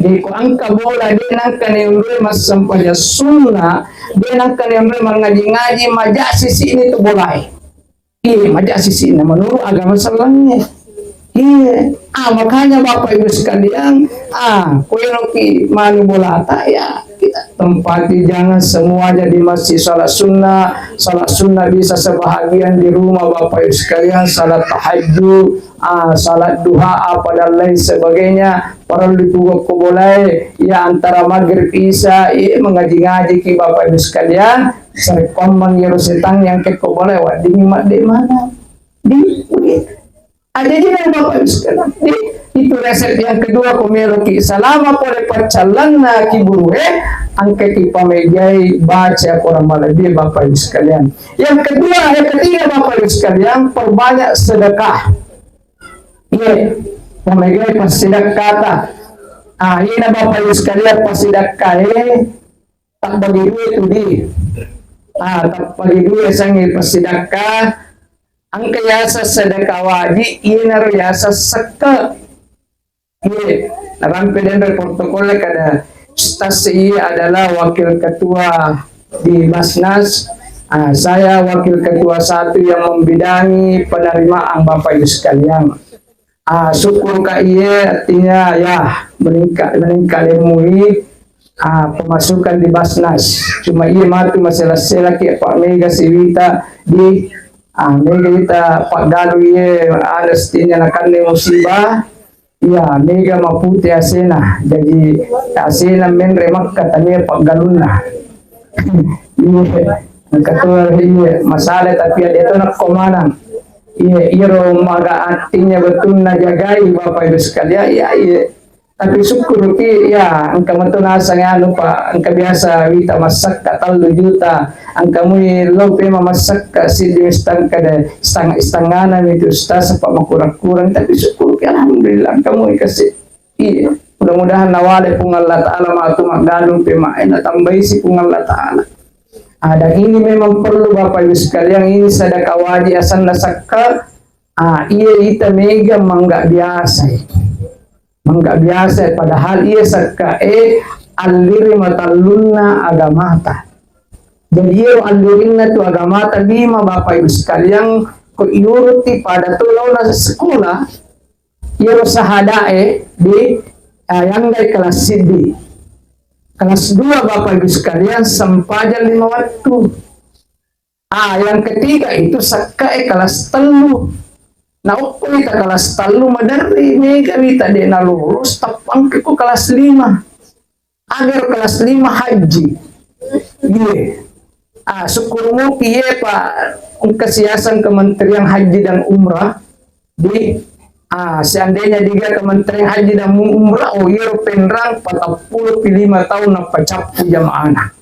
Di ko angka bola di nang kaniyong mas sampaja sunna, di nang kaniyong mengaji-ngaji maja sisi ini tu bola. Maja sisi ini menurut agama salangnya. Makanya Bapak Ibu sekalian, kuyoki mani bolata ya kita tempati jangan semua jadi masjid salat sunnah bisa sebahagian di rumah Bapak Ibu sekalian, salat tahajud, salat duha apa dan lain sebagainya, perlu dibuka boleh ya antara maghrib isya mengaji-ngaji ki Bapak Ibu sekalian, serkomang yerusetang yang ke boleh di mana di jadi Bapak Ibu sekalian, itu resep yang kedua kumeloki selama pole pacalan na kiburuhe angke pamegay baca kurang maladi Bapak Ibu sekalian. Yang ketiga Bapak Ibu sekalian, perbanyak sedekah. Pamegay pasidakata. Ini Bapak Ibu sekalian pasidakah tak bagi duit itu di. Tak bagi duit sangi pasidakah. Ang kayasa sedekah wajib inar yasa seka. Narampi dan berprotokolnya kada stasi adalah wakil ketua di Basnas. Saya wakil ketua 1 yang membidangi penerimaan Bapak Ibu sekalian. Syukur ka iya artinya ya meningkat ilmu pemasukan di Basnas. Cuma iya mati masalah ki Pak Mega Siwita di mega kita Pak Galu ye anestinya nakan musibah ya mega maputi asena jadi asena men remak katanya Pak Galuna ketua ini masalah tapi ada itu nak komandan iro maga artinya betul na jagai Bapak Ibu sekalian tapi syukur ki ya angka matunasa nga Pak angka biasa wita masak ka 3 juta angka mo lope mamasak ka si dimistang kada istanganan itu ustaz pa makurang-kurang tapi syukur ki alhamdulillah angka mo kasi mudah-mudahan nawale pung Allah Ta'ala matu magdalong pimain at tambay si pung Allah Ta'ala. Dan ini memang perlu Bapak Ibu sekalian, ini sedekah wajib asan nasakka ita mega mangga biasa padahal ia saka aliri matalunna agamata Jadi alurin na to agama lima Bapak Ibu sekalian ko iuruti pada tulaw na sa sekolah iyo sahadae di yang dari kelas CD. Kelas 2 Bapak Ibu sekalian sampaja 5 waktu. Yang ketiga itu sakae kelas 3. Nah, kita kelas 3 madari mega kita di na lulus tapang ko kelas 5. Agar kelas 5 haji. Iya. Syukur mo piye Pak kesiasan Kementerian Haji dan Umrah di seandainya juga Kementerian Haji dan Umrah iya penrang 45 tahun na pacapu jamaah.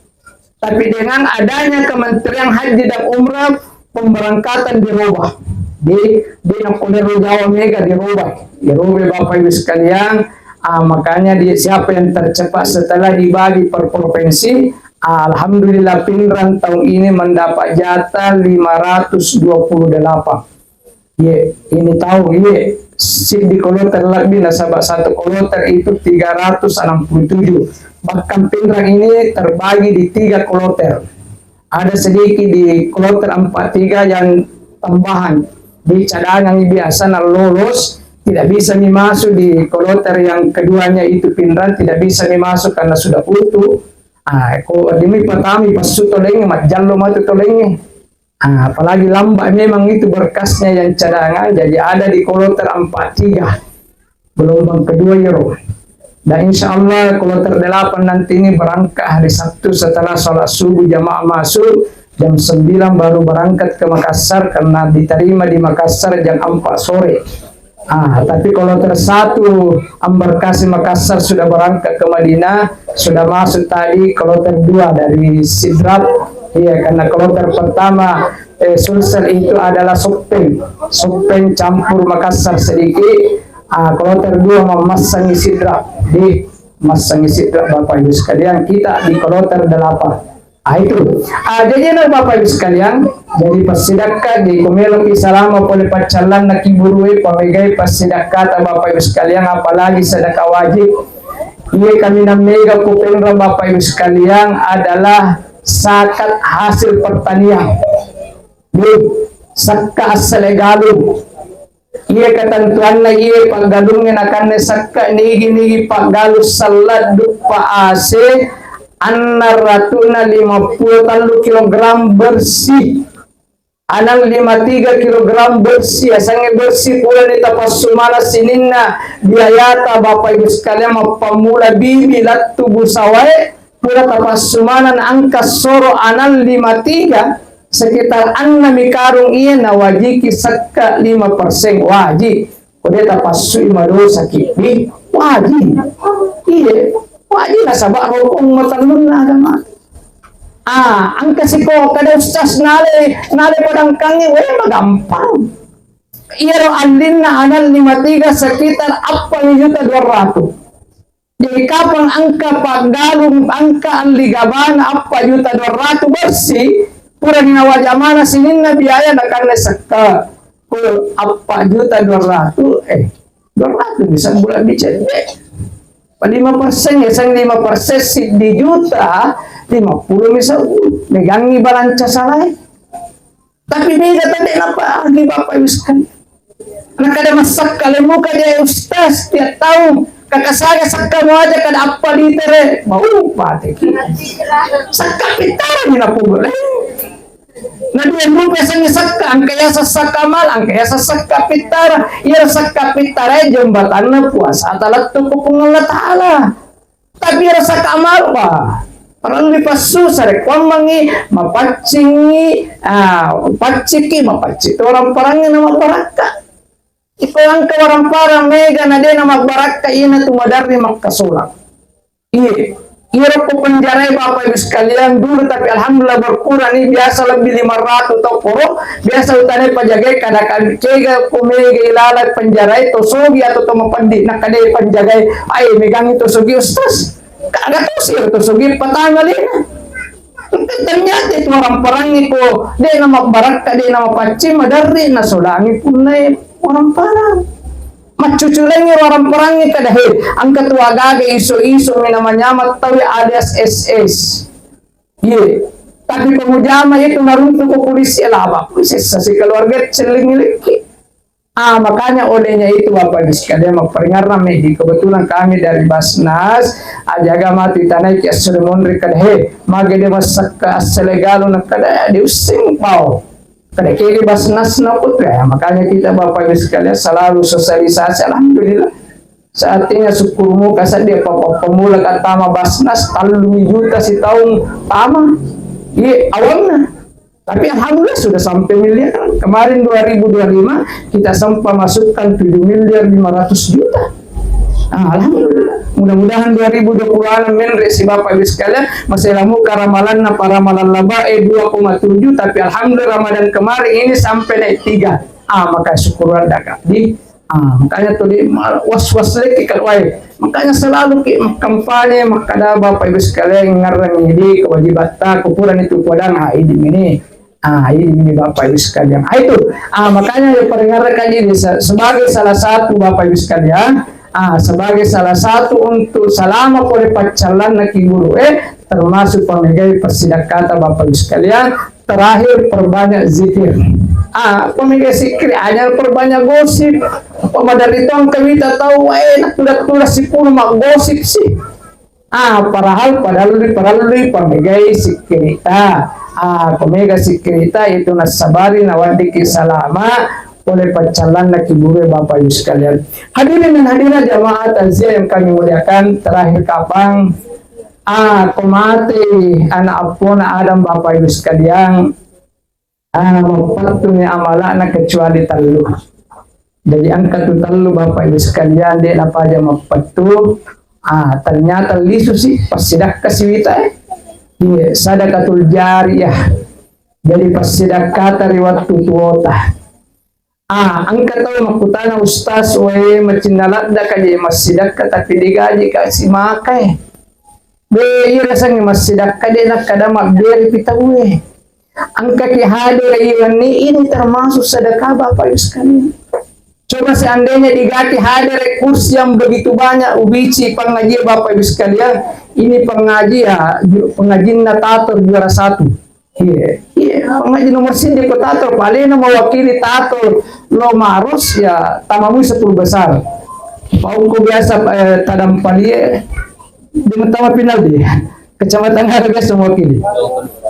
Tapi dengan adanya Kementerian Haji dan Umrah pemberangkatan dirubah. Di yang Kolero Jawa Mega dirubah Bapak Ibu sekalian. Makanya siapa yang tercepat setelah dibagi per provinsi, alhamdulillah Pinrang tahun ini mendapat jatah 528. Ini tahu di Koloter lebih nasabah satu Koloter itu 367. Bahkan Pinrang ini terbagi di 3 Koloter. Ada sedikit di Koloter 43 yang tambahan. Di cadangan biasa lulus tidak bisa masuk di Koloter yang keduanya itu Pinrang tidak bisa masuk karena sudah putu. Demi pertama pas tolengnya mat jallo matu tolengnya. Apalagi lambat memang itu berkasnya yang cadangan jadi ada di Koloter 43 gelombang kedua dan insya Allah Koloter 8 nanti ini berangkat hari Sabtu setelah sholat subuh jamaah masuk jam 9 baru berangkat ke Makassar karena diterima di Makassar jam 4 sore. Tapi Koloter 1 embarkasi Makassar sudah berangkat ke Madinah, sudah masuk tadi Koloter 2 dari Sidrat. Iya, karena Koloter pertama Sulsel itu adalah Sopeng campur Makassar sedikit. Koloter 2 memasangi Sidrat di Masangi Sidrat Bapak Ibu sekalian, kita di Koloter 8. Itu. Jadi Bapak Ibu sekalian, jadi pasidaka di Kumelo Kisalama pole pacalan na kiburui pamigay pasidaka Bapak Ibu sekalian, apalagi sedekah wajib. Iya kami namega kupengra Bapak Ibu sekalian adalah zakat hasil pertanian. Zakat selegalo. Iya ketentuan na iya paggalungin akan zakat nigi paggalus salat dupa ase Ratuna 50 kilogram bersih. Anang 53 kilogram bersih. Asangnya bersih pula di tapas sumana sininna biayata Bapak Ibu sekalian mapamula bibi lat tubuh sawai pula tapas sumana na angka soro anang 53 sekitar anna mikarung iya na wajiki sakka 5% wajib. Kode tapas sui madosa kipi wajib. Iya. Wajib sabak hukum matalun na agama. Ang kasi ko kada ustaz nale padang kangi magampang. Iyaro andin na anal 53 sekitar 4.200.000. Jadi kapang angka paggalong angka ang ligaban 4.200.000 bersih pura ginawajamana sinin na biaya na karena sakka ko 4.200.000 200 bisa bulan bicara 5% ya sang 5% di juta 50 misal megangi balanca salah tapi beda tadi apa di Bapak Ibu sekalian anak ada masak kalian muka dia ustaz tiap tahun kakak saya sakka mau aja kada apa di tere mau pati sakka pitara ni na pugol na dia rupa sang sakka ang kaya sa sakka mal ang kaya sa sakka pitara iya sakka pitara jembatan na puasa talat tu Allah Ta'ala tapi rasa kamal pa parang lipasusar mangi mapatsingi patciki mapatsi orang parangnya nama baraka ito ang kawarang parang mega na din na magbaraka ina tumadar ni magkasulang iya po penjara Bapak Ibu sekalian dulu tapi alhamdulillah berkurang ini biasa lebih 500 atau poro biasa utane pajagai kadang kega kumega ilalat penjara itu sogi atau tomapandi na kadai penjagai ay megang itu sogi ustaz kagak tuh sih itu sogi patanga lina ternyata itu orang-orang itu dia nama baraka dia nama paci madari na solangi punai orang-orang macuculengi orang perangnya kadahi ang ketua gaga iso-iso minamanya tawi alias SS Tapi pemujama itu naruntuh ke polisi lah, apa polisi si keluarga celing-celing. Makanya olehnya itu Bapak Ibu sekalian memperingatkan di kebetulan kami dari Basnas ajaga mati tanah ke Solomon rekan mage de masak ke selegalo na kada diusing pau kada kiri Basnas na putra. Makanya kita Bapak Ibu sekalian selalu sosialisasi. Alhamdulillah saat ini syukurmu kasih dia pemula katama Basnas 3 juta si tahun tama awalnya. Tapi alhamdulillah sudah sampai miliar. Kemarin 2025 kita sempat masukkan 7 miliar 500 juta. Alhamdulillah. Mudah-mudahan 2026 menresi Bapak Ibu sekalian masih lamu karamalan na paramalan laba 2,7, tapi alhamdulillah Ramadan kemarin ini sampai naik 3. Maka syukuran dak di makanya tuh di was-was lagi kan wae. Makanya selalu kampanye makada Bapak Ibu sekalian ngarang ini kewajiban kupuran itu padang ini. Ini Bapak Ibu sekalian. Itu makanya diperingatkan ini sebagai salah satu Bapak Ibu sekalian. Sebagai salah satu untuk selama oleh pacalan naki guru termasuk pemigai persidakatan Bapak Ibu sekalian. Terakhir perbanyak zikir. Pemigai zikir hanya perbanyak gosip. Dari tong kami tak tahu nak si pun mak gosip sih. Padahal pemigai zikir kita. Pemigai zikir kita itu nasabari nawadiki salama oleh pacalan laki buru Bapak Ibu sekalian. Hadirin dan hadirat jamaah takziah yang kami muliakan, terakhir kapang kumati anak apuna Adam Bapak Ibu sekalian mempatuhi amalan kecuali talu. Jadi angka tu talu Bapak Ibu sekalian dia apa aja mempatuh. Ternyata lisu sih pasidak kasih sadaqatul jariyah. Jadi pasidak dari waktu tuota. Angkat tahu makutana ustaz macindalat da kaji masidak tapi digaji kasih makai. Iya rasanya masidak kade nak kada makberi pita angka ki hadir ini termasuk sedekah Bapak Ibu sekalian. Coba seandainya digati hadir kursi yang begitu banyak ubici pengaji Bapak Ibu sekalian, ini pengaji natator juara 1. Pengaji nomor sini ko tator paling mewakili tator lo marus ya tamamu 10 besar. Paungku biasa tadam palie di Tama Pinal di Kecamatan Harga mewakili.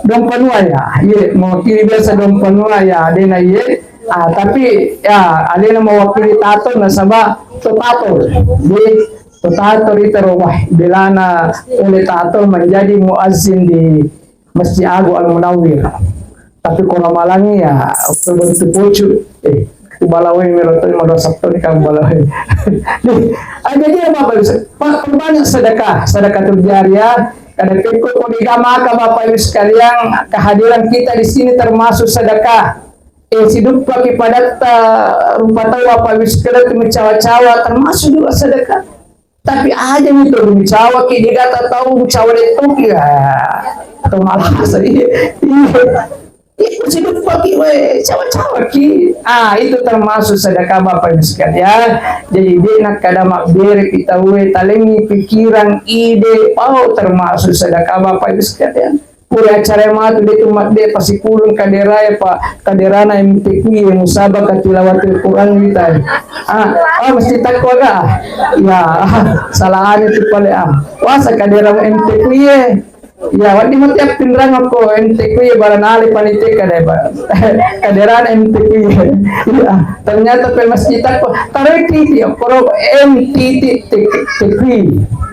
Dom Panua ya, mewakili biasa Dom Panua ya, adena tapi ya alina mewakili tator nasaba to tator. Di to tator itu wah bilana oleh tator menjadi muazzin di Masjid Agung Al-Munawwir. Tapi kalau malangnya Oktober itu pucu balawin melotoy modal Sabtu di kang balawin. Jadi apa perbanyak sedekah jariyah. Kada pikir ko digama ka Bapak Ibu sekalian, kehadiran kita di sini termasuk sedekah. Siduk pagi padat rupa tahu Bapak Ibu sekalian mencawa-cawa termasuk juga sedekah. Tapi aja itu mencawa ki dia kata tahu mencawa itu ya atau malah itu siduk pagi cawa-cawa ki. Itu termasuk sedekah Bapak Ibu sekalian. Jadi dia nak kada makberi kita talengi pikiran ide termasuk sedekah Bapak Ibu sekalian. Pura acara matu dia tu mat dia pasikulun kaderaya kaderana MTQ yang musabak tilawatil Quran kita. Mesti takwa ga. Ya, salahan itu pala wasa kadera MTQ ya wadi mati pinrang ako MTQ baranali panite kaderana MTQ. Ya, ternyata pe masjid takwa tareki dia pro MTQ.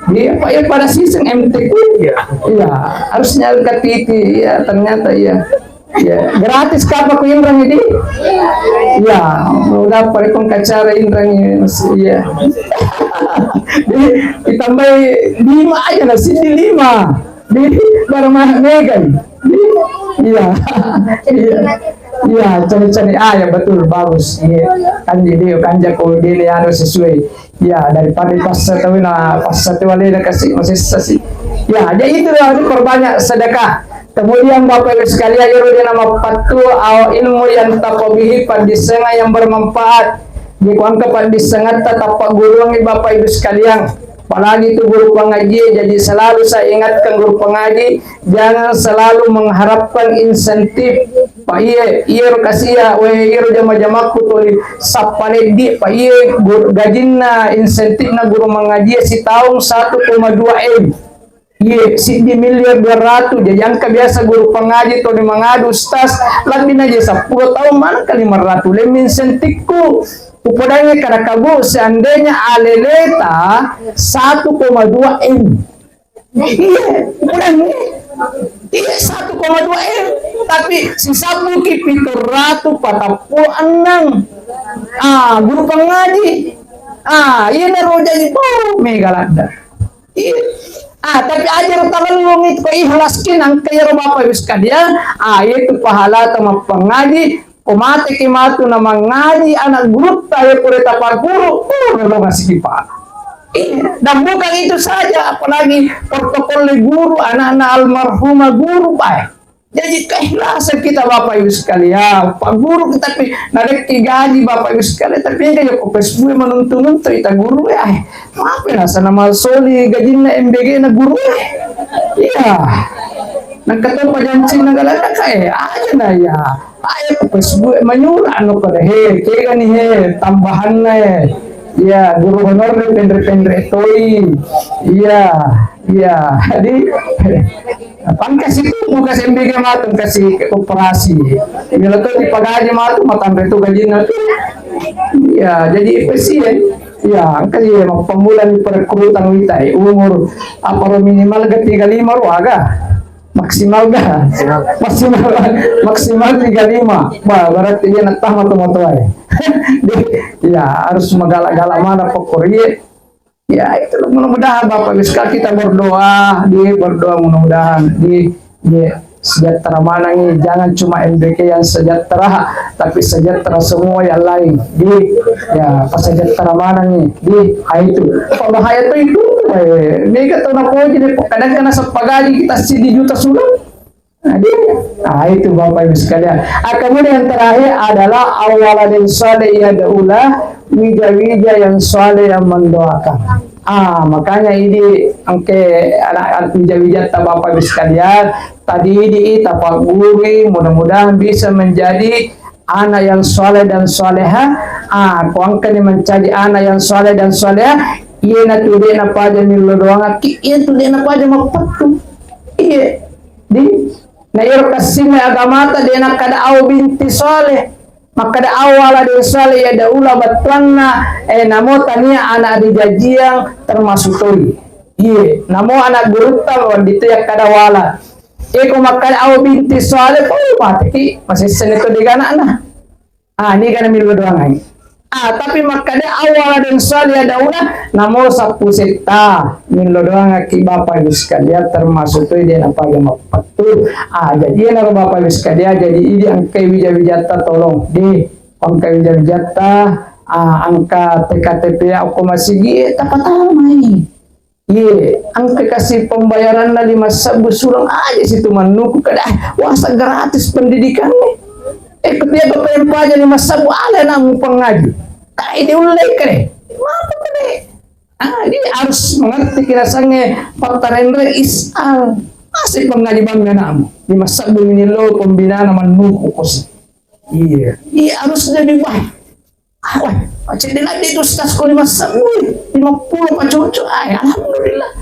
Dia pada season MTQ ya harusnya katiti ya ternyata ya gratis kapa ko inrang ini ya udah parikong kacara inrang ya ditambah 5 aja lah sini 5 di barang megan iya cari-cari ya betul bagus kan jadi kanja ko dili harus sesuai ya daripada pas satu wali kasih masih sesi ya jadi itu perbanyak sedekah. Kemudian Bapak Ibu sekalian dia nama patu ilmu yang tapobihi pandisenga yang bermanfaat dikuangka pandisengat tatapak gulungi Bapak Ibu sekalian Apalagi itu guru pengaji, jadi selalu saya ingatkan guru pengaji, jangan selalu mengharapkan insentif. Pak iya kasih ya, iya jama-jamaku tuh sapane di Pak iya gajinna insentifna guru mengaji si tahun 1,2 M. Iya, si di miliar 200, jadi angka biasa guru pengaji tuh di mengadu ustaz, lebih aja 10 tahun mana kali 500, lebih insentifku. Upodanya kada kabu seandainya aleleta 1,2 M. Iya, upodanya. Iya 1,2 M. Tapi si sabu ki 746. Guru pengaji. Iya nero jadi megalada. Iya. Tapi ajar tagalung itu ikhlaskin ang kaya Bapak Ibu sekalian. Itu pahala sama pengaji. Kumate kimatu na mengaji anak guru tayo kureta paguru. Memang masih kipa. Dan bukan itu saja, apalagi protokol guru, anak-anak almarhumah guru baik. Jadi keikhlasan kita Bapak Ibu sekalian, Pak Guru tapi narik gaji Bapak Ibu sekalian, tapi kayak kok Facebook menuntun kita guru ya, maaf ya sana mal soli gajinya MBG na guru ya, nak ketemu pajancing nagalala kayak aja na ya, ayo kok Facebook menyuruh anu pada kayak nih tambahan na ya guru honor pendre toy, iya, jadi pangkas itu mau kasih MBG matang kasih operasi. Bila tuh dipagaji matang matang itu gajinya tuh. Ya jadi efisien. Ya kasih mau pembulan perekrutan witai umur apa minimal ke 35 ruaga. Maksimal ga? Maksimal 35. Wah berarti dia nak tamat tuh ya harus megala-gala mana pokoknya. Ya itu mudah-mudahan Bapak Ibu kita berdoa, berdoa mudah-mudahan di sejahtera mana nih, jangan cuma MBK yang sejahtera, tapi sejahtera semua yang lain. Ya pas sejahtera mana nih, itu bahaya tuh itu. Ini kata nak jadi kadang-kadang sepagaji kita sih juta sudah. Itu Bapak Ibu sekalian. Kemudian yang terakhir adalah awaladin saleh yad'ulah, wija-wija yang saleh yang mendoakan. Makanya ini angke anak-anak wija-wija Bapak Ibu sekalian, tadi ini tapak guru mudah-mudahan bisa menjadi anak yang saleh dan saleha. Kuangkan menjadi anak yang saleh dan saleha, iya na tuh na paja milo doang, iya tuh na paja mapatu. Iya. Na iro kasih may agamata dia nak kada aw binti soleh, makada awala dia soleh ya daula batwanna namo tania anak dijajiang termasuk toy. Iya, namo anak gurutal wandito ya kada wala. Kung makada aw binti soleh pati masih senito di gana na. Ini kan milo doang ay. Tapi makada awala din soleh ya daula namo sa pusita milo doang ki Bapak Ibu sekalian termasuk toy dia apa yang mapatu. Jadi na Bapak Ibu sekalian, jadi ini angka wija-wijata tolong di angka wija-wijata angka TKTP aku masih tapat tamai. Angka kasih pembayaran na 5 sabu surang aja situ manuku kada wasa gratis pendidikan nih. Ketia Bapak yang pajak 5 sabu ala namu pengaji. Ini ulai kere. Apa kere? Ini harus mengerti kirasanya fakta rendre isal. Masih pengaji bangga namu. Di masa ini lo pembinaan naman nuku kos. Iya harus jadi baik. Macam dia lagi itu stas ko 5 sabu. 50 pacoco. Alhamdulillah.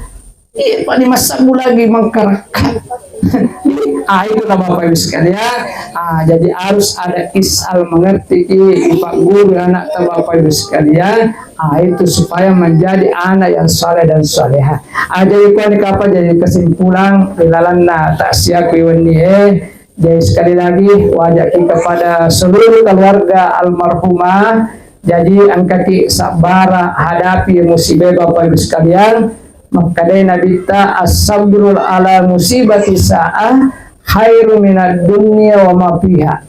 Iya Pak 5 sabu lagi mengkarakan. Itulah Bapak Ibu sekalian. Jadi harus ada isal mengerti Pak Guru anak Bapak Ibu sekalian. Itu supaya menjadi anak yang saleh dan salehah. Jadi apa jadi kesimpulan kelalan tak siap ini jadi sekali lagi wajah kepada seluruh keluarga almarhumah. Jadi angkati sabara hadapi musibah Bapak Ibu sekalian. Makanya Nabi ta as-sabrul ala musibati sa'ah khairu minad dunya wa ma fiha.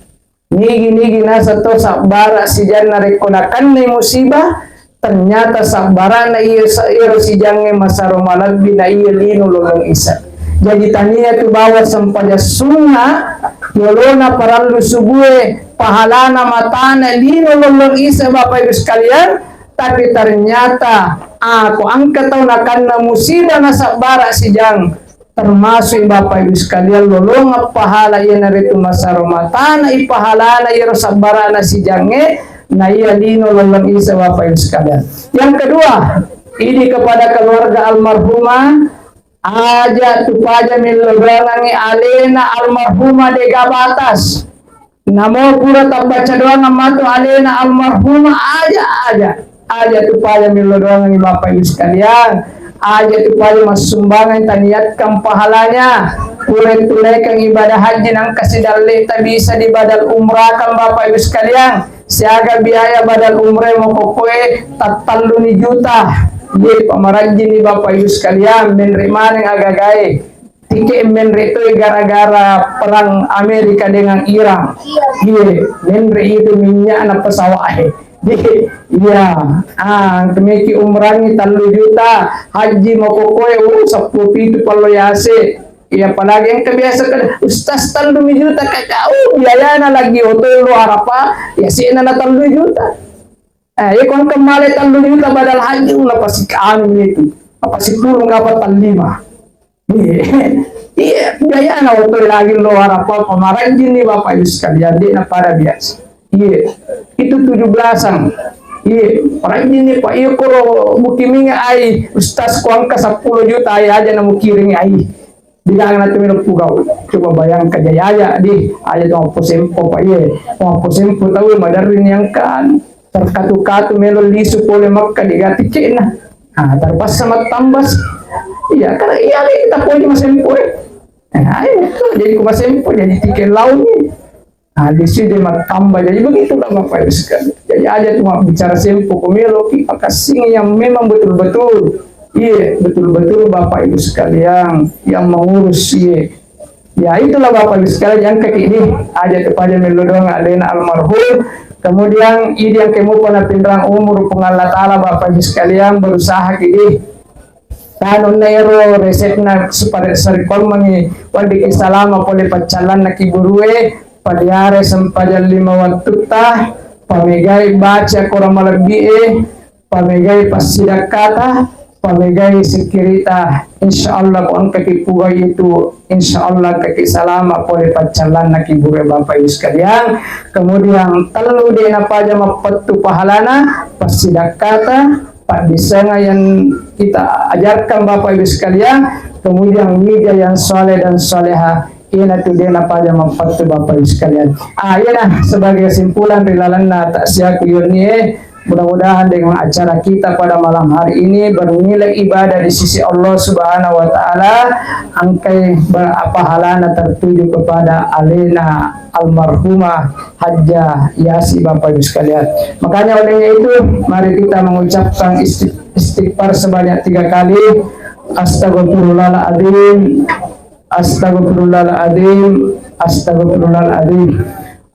Nigi nasa to sabara si janna rekonakan ni musibah, ternyata sabara na iyo si jange masaro malagbi na iyo lino lolong isa. Jadi tania tu bawa sampaja sunga yolona paralu subuhe pahalana matana lino lolong isa Bapak Ibu sekalian. Tapi ternyata aku angkat tahu na musibah na sa bara si Jang, termasuk Bapak Ibu sekalian lolong pahala ia naritu masaromata na ipahala na ia sa bara na si Jange na ia dino lolong isa Bapak Ibu sekalian. Yang kedua, ini kepada keluarga almarhumah aja tupaja milogangi alena almarhumah de gabatas. Namo pura tabaca doang amatu alena almarhumah aja tupaja milogangi Bapak Ibu sekalian. Aja tupaja mas sumbangan taniatkan pahalanya. Pura tunaikan ibadah haji nang kasidali tak bisa di badal umrah kan Bapak Ibu sekalian. Siaga biaya badal umrah mau kokoe tataluni juta. Ye pamarajin ni Bapak Ibu sekalian menerima yang agak-agak tiket menri itu gara-gara perang Amerika dengan Iran. Ye menri itu minyak anak pesawat. Iya, temeki umrahnya 3 juta, haji mau kokoe 10 itu kalau yase. Ya apalagi yang kebiasa kan ustaz 3 juta kakak biaya na lagi hotel luar apa ya sih na 3 juta. Ya kon kembali 3 juta badal haji na pasti kanu itu. Pasti turun dapat 5. Iya, biaya na hotel lagi luar apa kemarin gini Bapak Ibu sekalian dia na para biasa. Iya, itu 17-an. Iya, orang ini Pak iya kalau mukiminga ai ustaz kuangka 10 juta aja na mukiring ai. Bilang nanti minum pugau. Coba bayangkan jaya di aja dong posempo Pak iya. Mau posempo tahu madarin yang kan terkatu-katu melo lisu pole makka digati cina. Terpas sama tambas. Iya, karena iya kita punya masempo. Jadi kumasempo jadi tiket lautnya. Di sini tambah jadi begitulah Bapak Ibu sekalian. Jadi aja cuma bicara sempo pemilu kasih yang memang betul-betul iya betul-betul Bapak Ibu sekalian yang mengurus iya. Ya itulah Bapak Ibu sekalian yang kini aja kepada melodong alena almarhum. Kemudian ini yang kemu pernah pindrang umur pengalat ta'ala Bapak Ibu sekalian berusaha kini tanong nero resepna supaya sarikol mangi wadi kisalama pole pacalan na kiburue paliare sampajan 5 waktu tah pamegay baca Quran malabie pamegay pasidak kata pamegay sekirita insyaallah ko ang kakipugay itu insyaallah kakisalama pole pacalan na kibure Bapak Ibu sekalian. Kemudian telu di na paja mapatu pahalana pasidak kata pak bisa yang kita ajarkan Bapak Ibu sekalian. Kemudian media yang soleh dan soleha ina tu dia apa yang membantu Bapak Ibu sekalian. Iya sebagai kesimpulan rilalan tak siaku yurni mudah-mudahan dengan acara kita pada malam hari ini bernilai ibadah di sisi Allah Subhanahu wa taala angkai pahalana tertuju kepada alena almarhumah Hajjah Yasi Bapak Ibu sekalian. Makanya olehnya itu mari kita mengucapkan istighfar sebanyak 3 kali. Astagfirullahaladzim. Astagfirullahaladzim. Astagfirullahaladzim.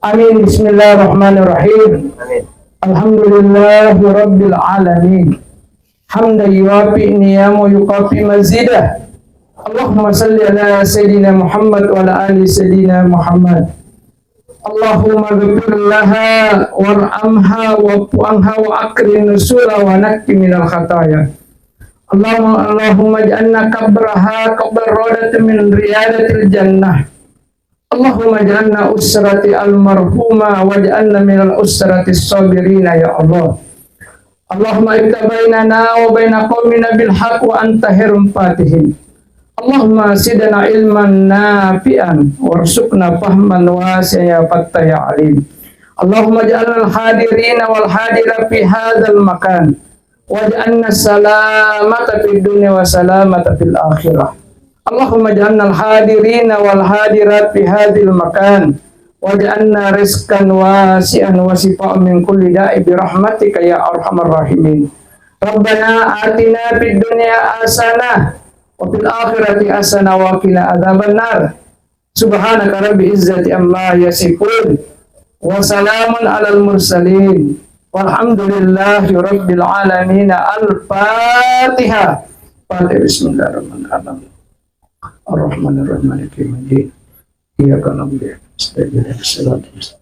Amin. Bismillahirrahmanirrahim. Alhamdulillahi Rabbil Alamin. Hamdan yuwafi ni'amahu yukafi mazidah. Allahumma salli ala Sayyidina Muhammad wa ala ali Sayyidina Muhammad. Allahumma ghfir laha warhamha wa'fu'anha wa akrim nusula wa nakki minal khataya. Allahumma ja'alna kabraha qabr rodatin min riyadatil jannah. Allahumma ja'alna usrati almarhumah wa ja'alna minal usrati sabirina ya Allah. Allahumma ibta bainana wa baina qawmina bil haq wa anta khairum fatihin. Allahumma sidana ilman nafi'an warzuqna fahman wasi'an ya fattah ya alim. Allahumma ja'alna al-hadirina wal hadira fi hadzal makan waj'alna salamata fid dunya wa salamata fil akhirah. Allahumma ja'alna al-hadirina wal hadirat fi hadzal makan waj'alna rizqan wasi'an wa shifaan min kulli da'i bi rahmatika ya arhamar rahimin. Rabbana atina fid dunya hasanah wa fil akhirati hasanah wa qina adzabannar. Subhanaka rabbil izzati amma yasifun wa salamun alal mursalin walhamdulillahi rabbil alamin. Al-Fatihah. Bismillahirrahmanirrahim. Ar-Rahmanir-Rahim. Maliki yaumiddin. Iyyaka na'budu wa iyyaka nasta'in.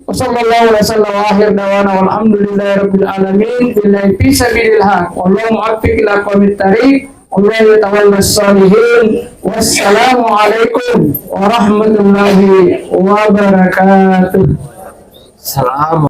Wassallallahu wasallam wa akhir dawana walhamdulillahi rabbil alamin billahi fi sabilillah wallahu muwaffiq ila aqwamit thariq wallahu yatawalla sholihin. Wassalamualaikum warahmatullahi wabarakatuh. Salam.